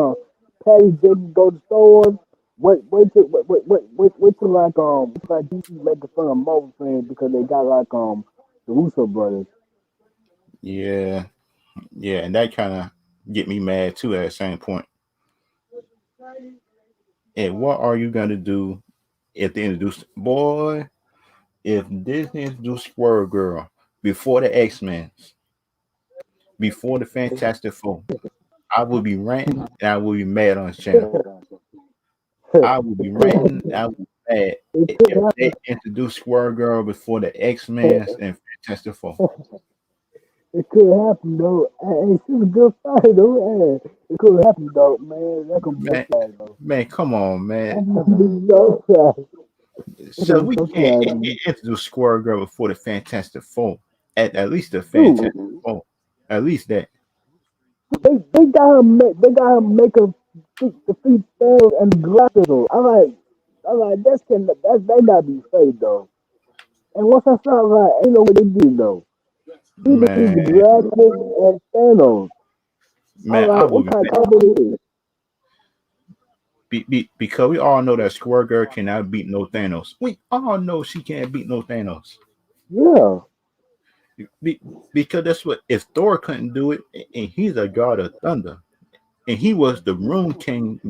Patty Jenkins go to stores. Wait till like DC making fun of Marvel fans because they got like the Russo brothers. Yeah, yeah, and that kind of get me mad too. At the same point, and what are you gonna do if they introduce boy? If Disney introduced Squirrel Girl before the X Men, before the Fantastic Four, I would be ranting and I would be mad on his channel. I would be ranting. mad It could if happen. they introduced Squirrel Girl before the X-Men and Fantastic Four. It could happen though. Hey, she's a good fighter though. Hey, it could happen though, man. That could be so Man, sad though. man, come on, man. That could be so sad. That So could be we so can't sad, man. introduce Squirrel Girl before the Fantastic Four. At least the Fantastic Dude, Four. At least that. they got her make her defeat Thanos and the glasses though. I'm like, that gotta be fake though. And once I saw like, ain't no way they did though. He defeated the Man, glasses and Thanos. I'm man, I like, will what be kind of mad. combo is this? Because we all know that Squirrel Girl cannot beat no Thanos. We all know she can't beat no Thanos. Yeah, Be, because that's what if Thor couldn't do it, and he's a god of thunder, and he was the Rune King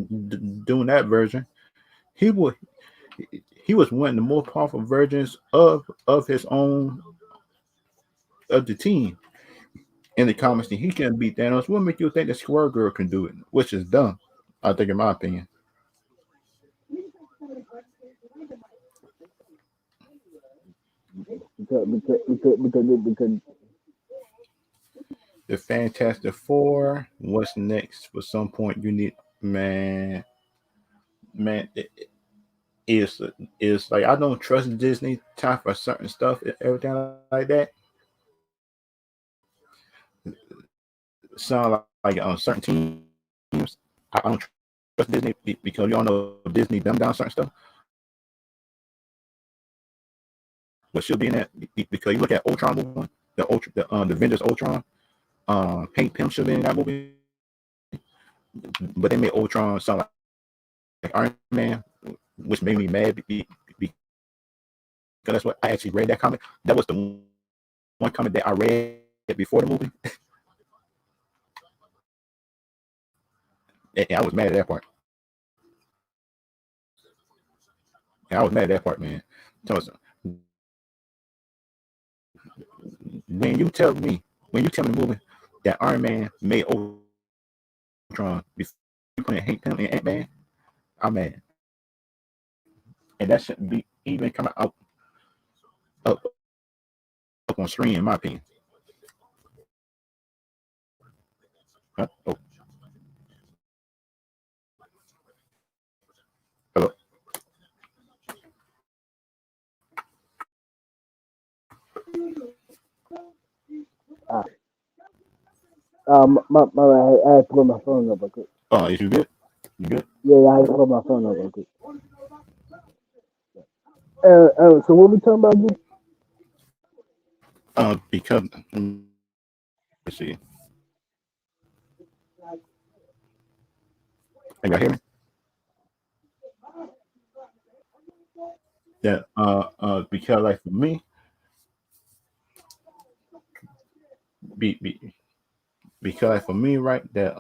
doing that version. He was he was one of the more powerful versions of his own of the team in the comics. And he can beat Thanos. What make you think that Squirrel Girl can do it? Which is dumb. I think, in my opinion, because the Fantastic Four. What's next? For some point, you need man, man. Is like I don't trust Disney time for certain stuff, everything like that. Sound like certain teams. I don't trust Disney because you all know Disney dumb down certain stuff. But she'll be in that because you look at Ultron movie, the Avengers Ultron. Hank Pym should be in that movie, but they made Ultron sound like Iron Man, which made me mad because that's what I actually read that comic. That was the one comic that I read before the movie, and I was mad at that part. And I was mad at that part, man. Tell us when you tell me the movie that Iron Man made Ultron before you put Hank Pym in Ant Man, I'm mad, and that shouldn't be even coming out up, up on screen, in my opinion. Huh? Oh, hello. uh, I had to put my phone up. Okay. Oh, is you good? You good? Yeah, I had to put my phone up. Okay. So what we talking about? Again? Because let's see. Can y'all hear me? That because like for me, be because like for me, right? That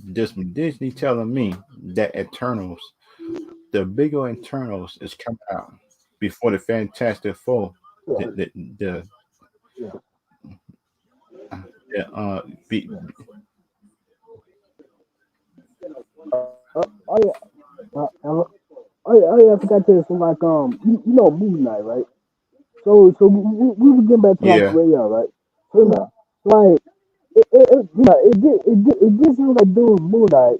this Disney telling me that Eternals, the bigger Eternals is coming out before the Fantastic Four. The Yeah, the the, yeah, the be, oh yeah, oh yeah, I forgot to. So like you know Moon Knight, right? So we were getting back to like yeah, radio, right? So now, like it just seems like doing Moon Knight.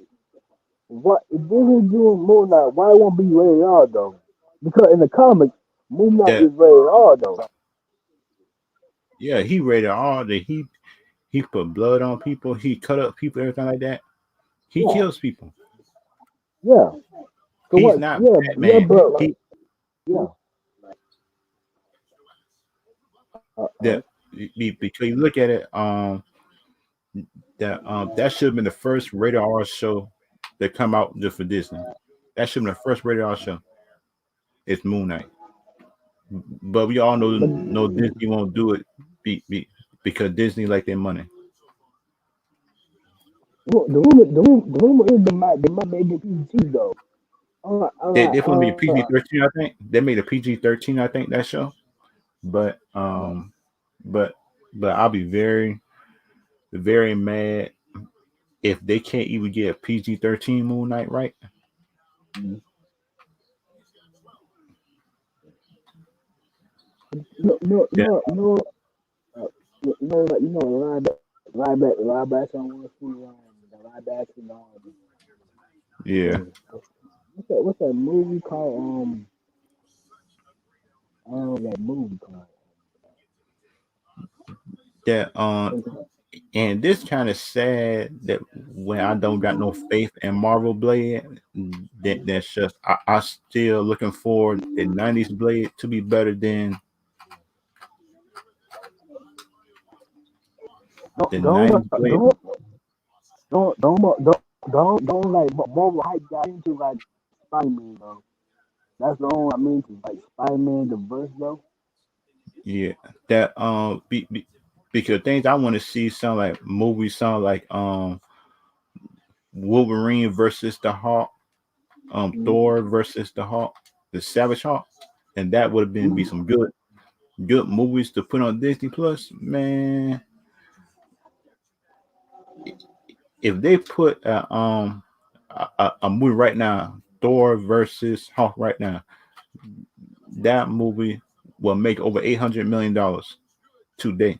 What it didn't do Moon Knight? Why it won't be rated R though? Because in the comics, Moon Knight that is rated R though. yeah, he rated R. That he put blood on people. He cut up people, everything like that. He Yeah, kills people. yeah. So He's what? not Yeah, yeah, Batman. but like, He yeah. that because you look at it, that should have been the first rated R show that come out just for Disney. That should have been the first rated R show. It's Moon Knight, but we all know But no Disney won't do it because Disney like their money. the rumor is they might make it PG though. They supposed to be PG-13. I think they made a PG-13. I think that show, but but I'll be very mad if they can't even get a PG-13 Moon Knight right. Yeah, live action. I want to see the live action. yeah. What's that movie called? I don't know that movie called. That and this kind of sad that when I don't got no faith in Marvel Blade, that's just I still looking for the '90s Blade to be better than Don't the don't '90s Blade. don't don't like Marvel hype got into like Spider Man though. That's the only I mean to like Spider Man the verse though. Yeah, that because things I want to see sound like movies sound like Wolverine versus the Hawk, Mm-hmm. Thor versus the Hawk, the Savage Hawk, and that would have been be some good movies to put on Disney Plus. Man, if they put a movie right now, Thor versus Hawk right now, that movie will make over $800 million today.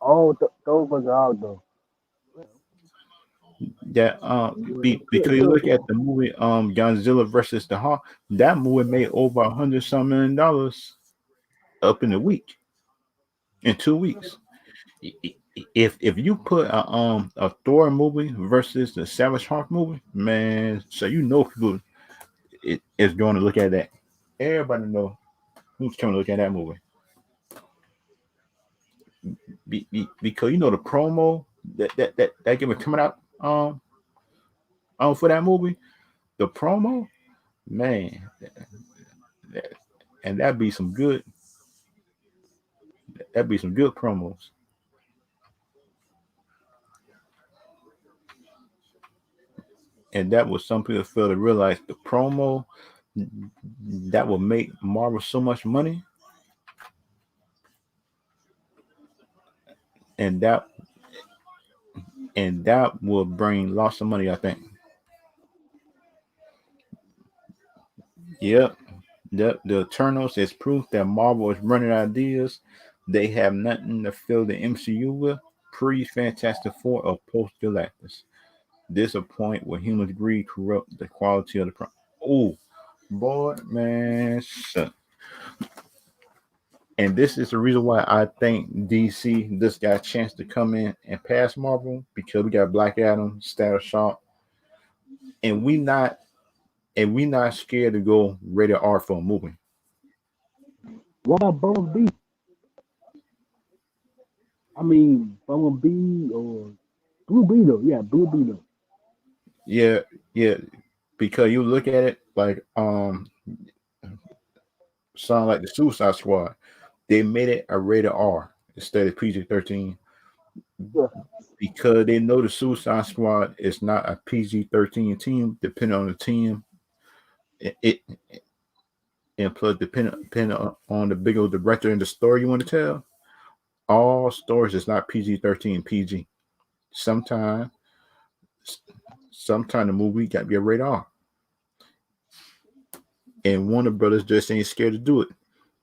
Oh, those was out though. That because you look at the movie Godzilla versus the Hawk, that movie made over 100 some million up in a week, in 2 weeks. If you put a Thor movie versus the Savage Hawk movie, man, so you know people is going to look at that. Everybody know who's coming to look at that movie. Because you know the promo that game coming out for that movie, the promo, man, that, and that'd be some good promos, and that was some people fail to realize the promo that will make Marvel so much money, and that will bring lots of money. I think. Yep. The Eternals is proof that Marvel is running ideas. They have nothing to fill the MCU with. Pre Fantastic Four or post Galactus. This a point where humans greed corrupt the quality of the product. Oh, boy, man, shut. And this is the reason why I think DC just got a chance to come in and pass Marvel because we got Black Adam, Status Shock, and we not scared to go rated R for a movie. What about Bumblebee? I mean Bumblebee or Blue Beetle? Yeah, Blue Beetle. Yeah, yeah, because you look at it like sound like the Suicide Squad. They made it a rated R instead of PG-13 Yeah, because they know the Suicide Squad is not a PG-13 team. Depending on the team, it and plus depending on the big old director and the story you want to tell. All stories is not PG-13 PG. Sometimes sometimes the movie got to be a rated R, and Warner Brothers just ain't scared to do it.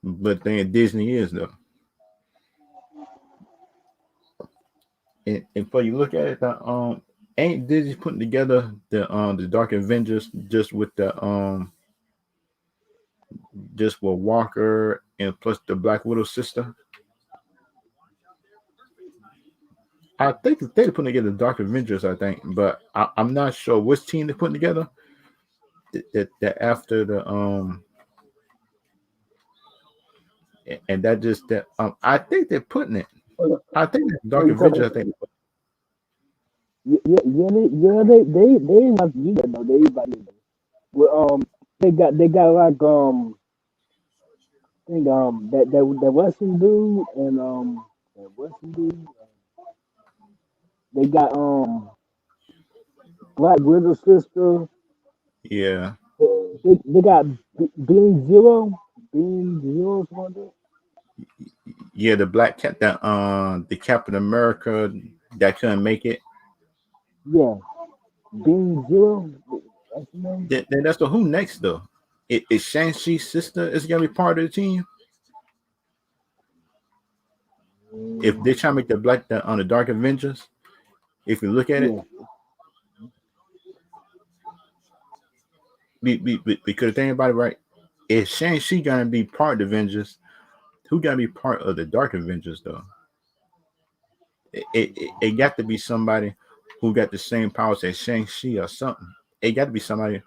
But then Disney is though. And for you look at it, ain't Disney putting together the Dark Avengers just with Walker and plus the Black Widow sister. I think they're putting together the Dark Avengers, I think, but I'm not sure which team they're putting together. That after the and that just that I think they're putting it. I think that's oh, Dark you talking? Avengers. I think They ain't about to do that though. They ain't about to do that. Well, they got like I think that Western dude and that Western dude. They got Black Widow sister. yeah, They got Being Zero. Being Zero something. yeah, the Black Cat, the Captain America that couldn't make it. Yeah, Being Zero. That's the name. That's the who next though. Is Shang-Chi's sister is gonna be part of the team? If they're trying to make the on the Dark Avengers, if you look at it, Yeah. because think about it, right? If Shang-Chi gonna be part of the Avengers, who gonna be part of the Dark Avengers though? It got to be somebody who got the same powers as Shang-Chi or something. It got to be somebody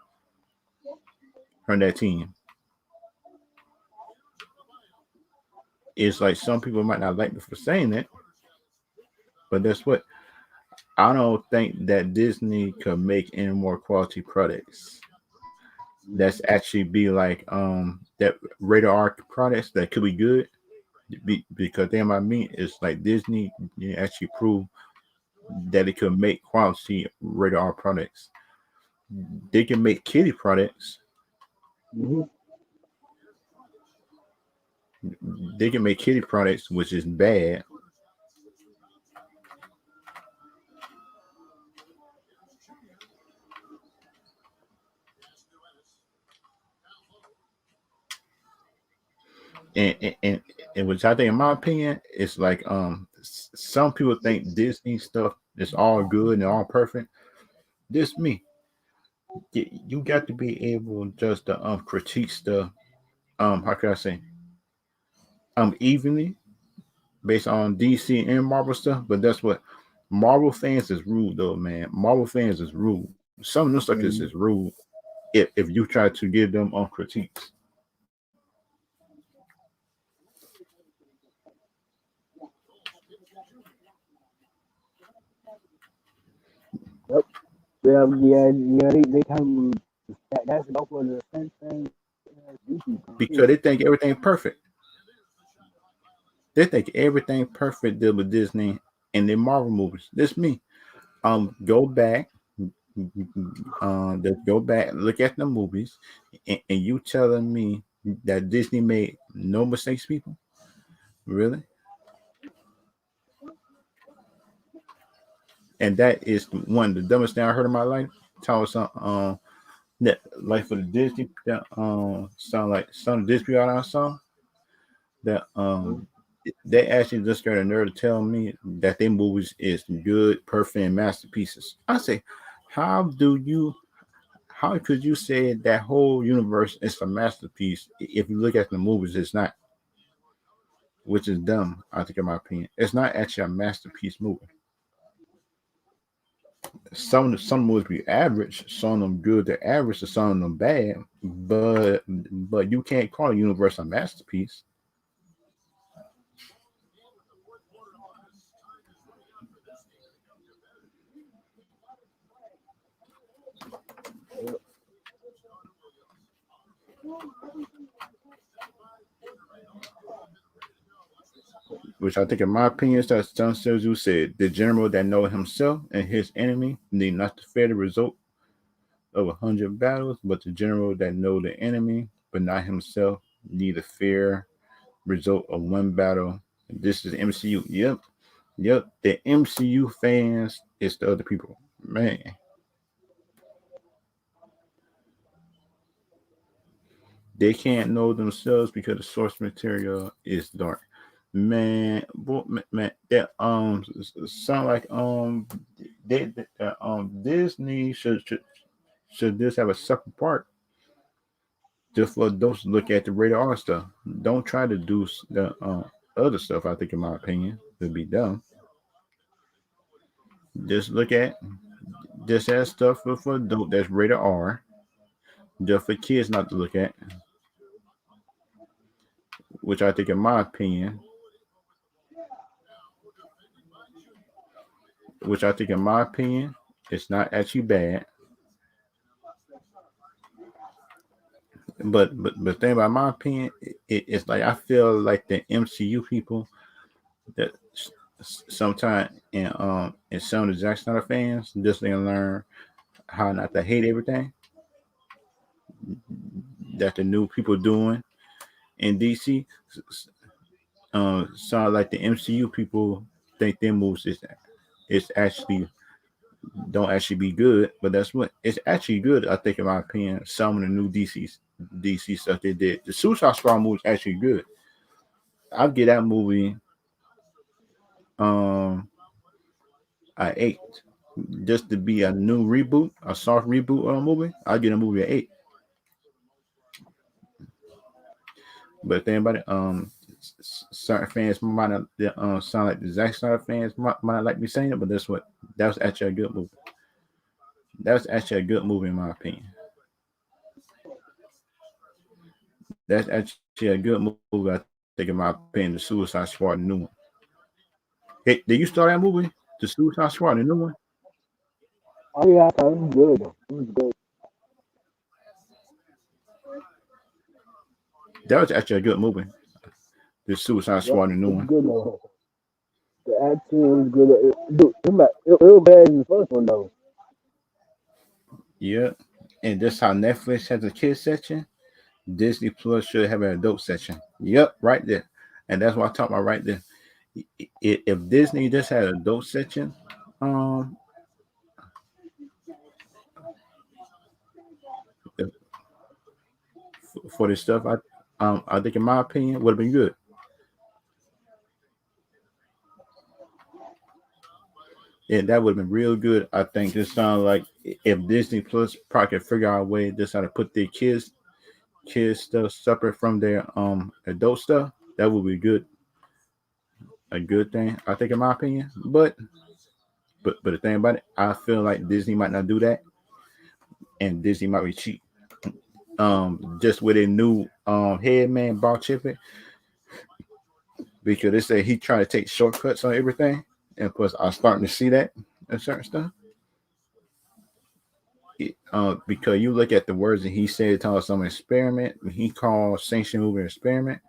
from that team. It's like some people might not like me for saying that, but that's what I don't think that Disney could make any more quality products. That's actually be like that rated R products that could be good because they might mean it's like Disney actually proved that it could make quality rated R products. They can make kiddie products. Mm-hmm. They can make kiddie products, which is bad. And and which I think, in my opinion, it's like some people think Disney stuff is all good and all perfect. This me. You got to be able just to critique stuff. How can I say evenly based on DC and Marvel stuff. But that's what Marvel fans is rude though, man. Marvel fans is rude. Some of them stuff is Mm-hmm. rude if you try to give them critiques. Yep. Yeah. They come. That's both of the same thing as DC Because too. they think everything perfect. They think everything perfect deal with Disney and their Marvel movies. This me. Go back, go back, look at the movies, and you telling me that Disney made no mistakes, people? Really? And that is one of the dumbest thing I heard in my life. Tell us that like for the Disney that sound like some Disney out I saw that they actually just got a nerve to tell me that their movies is good, perfect, and masterpieces. I say, how do you? How could you say that whole universe is a masterpiece if you look at the movies? It's not, which is dumb. I think, in my opinion, it's not actually a masterpiece movie. Some movies be average, some of them good to average, and some of them bad. But you can't call a universe a masterpiece. Which I think, in my opinion, is that Sun Tzu said, "The general that know himself and his enemy need not to fear the result of 100 battles, but the general that know the enemy but not himself need to fear result of one battle." This is MCU. Yep, yep. The MCU fans is the other people. Man, they can't know themselves because the source material is dark. Man, man, that sound like Disney should just have a separate part just for those to look at the rated R stuff. Don't try to do the other stuff. I think, in my opinion, would be dumb. Just look at just that stuff for adult that's rated R, just for kids not to look at. Which I think, in my opinion, which I think, in my opinion, it's not actually bad. But thing about my opinion, it's like I feel like the MCU people that sometimes and some of the Zack Snyder fans just need to learn how not to hate everything that the new people doing in DC. Sound like the MCU people think their moves is actually don't actually be good, but that's what it's actually good. I think, in my opinion, some of the new DCs. DC stuff they did. The Suicide Squad movie is actually good. I'll give that movie um a 8. Just to be a new reboot, a soft reboot of a movie, I'll give a movie an 8. But think about it, certain fans might not sound like the Zack Snyder fans might not like me saying it, but that was actually a good movie. That was actually a good movie in my opinion. That's actually a good movie. I think in my opinion, the Suicide Squad, the new one. Hey, did you start that movie? The Suicide Squad, the new one. Oh yeah, I thought it was good. It was good. That was actually a good movie. The Suicide Yep, Squad, the new it was one. good though. The action was good. It was better than the first one though. Yeah, and that's how Netflix has a kids section. Disney Plus should have an adult section. Yep, right there. And that's what I talk about right there. If Disney just had an adult section, um, for this stuff, I think in my opinion would have been good. And that would have been real good. I think this sounds like if Disney Plus probably could figure out a way just how to put their kids stuff separate from their adult stuff, that would be good. A good thing, I think, in my opinion. But the thing about it, I feel like Disney might not do that, and Disney might be cheap. Just with a new head man, Bob Chippett, because they say he trying to take shortcuts on everything, and plus I'm starting to see that and certain stuff. Because you look at the words that he said, telling some experiment, he called sanction movie an experiment.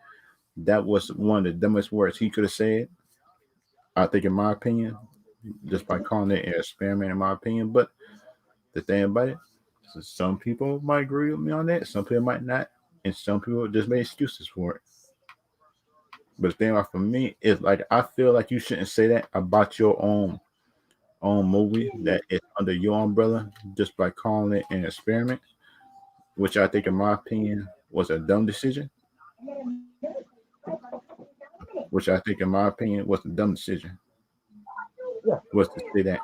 That was one of the dumbest words he could have said. I think, in my opinion, just by calling it an experiment, in my opinion. But the thing about it, so some people might agree with me on that, some people might not, and some people just make excuses for it. But the thing about for me is like I feel like you shouldn't say that about your own movie that is under your umbrella just by calling it an experiment, which I think, in my opinion, was a dumb decision. Which I think, in my opinion, was a dumb decision. Yeah. Was to say that,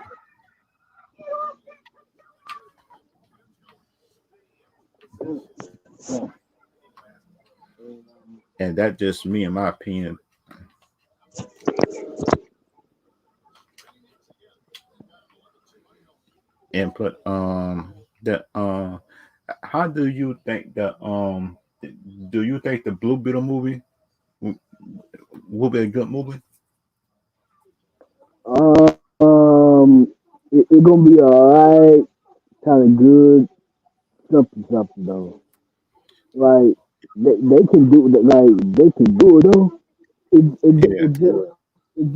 Yeah. and that just me, in my opinion, input. That how do you think that do you think the Blue Beetle movie will be a good movie? It gonna be alright, kind of good, something though. Like they can do it. Like they can do it though. Yeah, It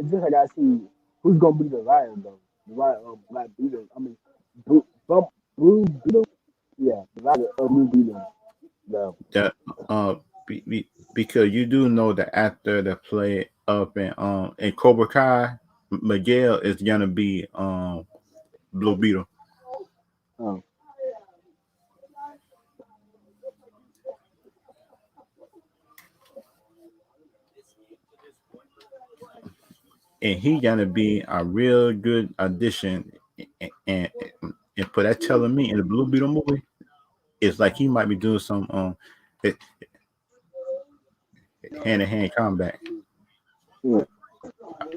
just like I see who's gonna be the lion though. The lion, Black Beetle. I mean, Blue, Blue Beetle. Yeah, the lion of Blue Beetle. Yeah. that because you do know the actor that played up in Cobra Kai, Miguel is gonna be Blue Beetle, Um, and he gonna be a real good addition. And, and for that telling me in the Blue Beetle movie, it's like he might be doing some hand to hand combat. yeah.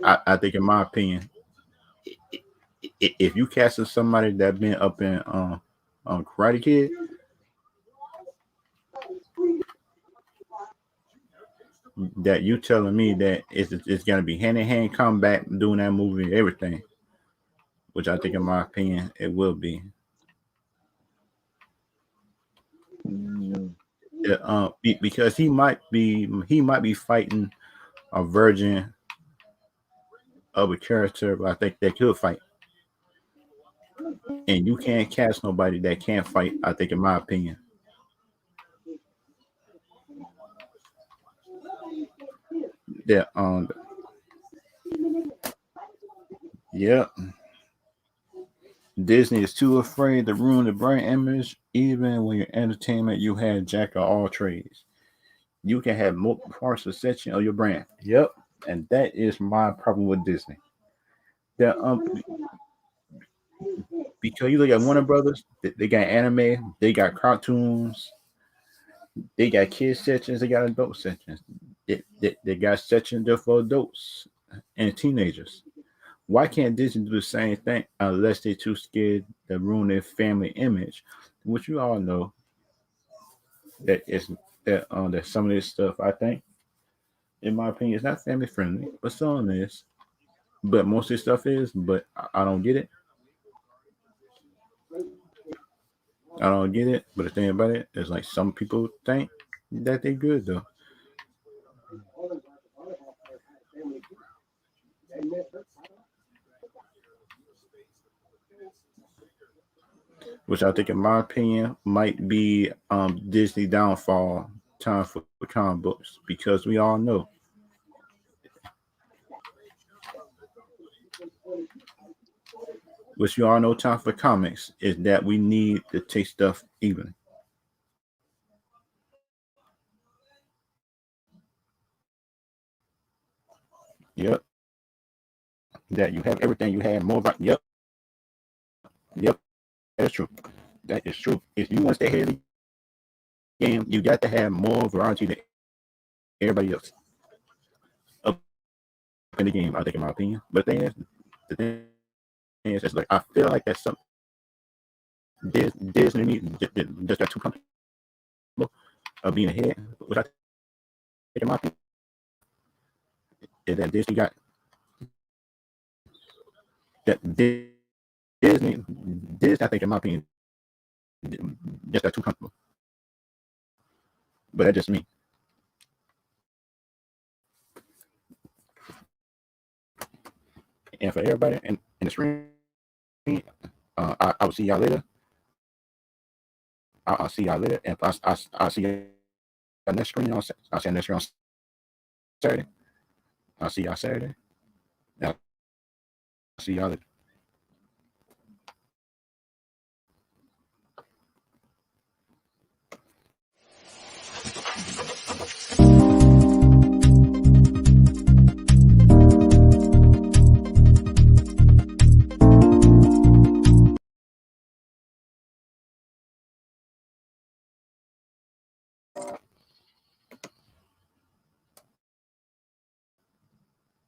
I think, in my opinion, if you casting somebody that been up in Karate Kid, that you telling me that it's gonna be hand in hand combat doing that movie, everything, which I think, in my opinion, it will be. Mm, Yeah, because he might be fighting a virgin of a character, but I think they could fight, and you can't cast nobody that can't fight. I think, in my opinion, that yeah, Disney is too afraid to ruin the brand image. Even when you're entertainment, you have jack of all trades. You can have multiple parts of section of your brand. Yep, and that is my problem with Disney. That because you look at Warner Brothers, they got anime, they got cartoons, they got kids sections, they got adult sections. They got sections there for adults and teenagers. Why can't Disney do the same thing unless they're too scared to ruin their family image? Which you all know that is that some of this stuff I think, in my opinion, is not family friendly, but some is. But most of this stuff is. But I don't get it. I don't get it. But the thing about it is, like some people think that they're good though, which I think, in my opinion, might be Disney downfall time for comic books because we all know, which you all know, time for comics is that we need to take stuff even. Yep, that you have everything, you have more. Yep, yep, that's true. That is true. If you want to stay ahead of the game, you got to have more variety than everybody else up in the game. I think, in my opinion. But the thing is, it's like I feel like that's something Disney just got too comfortable of being ahead. Which I think, in my opinion, is that Disney got that Disney. I think, in my opinion, just got too comfortable. But that's just me. And for everybody in the screen, I will see y'all later. I'll see y'all later. And I'll see y'all next screen. I'll see you next screen on Saturday. I'll see y'all Saturday. I'll see y'all later.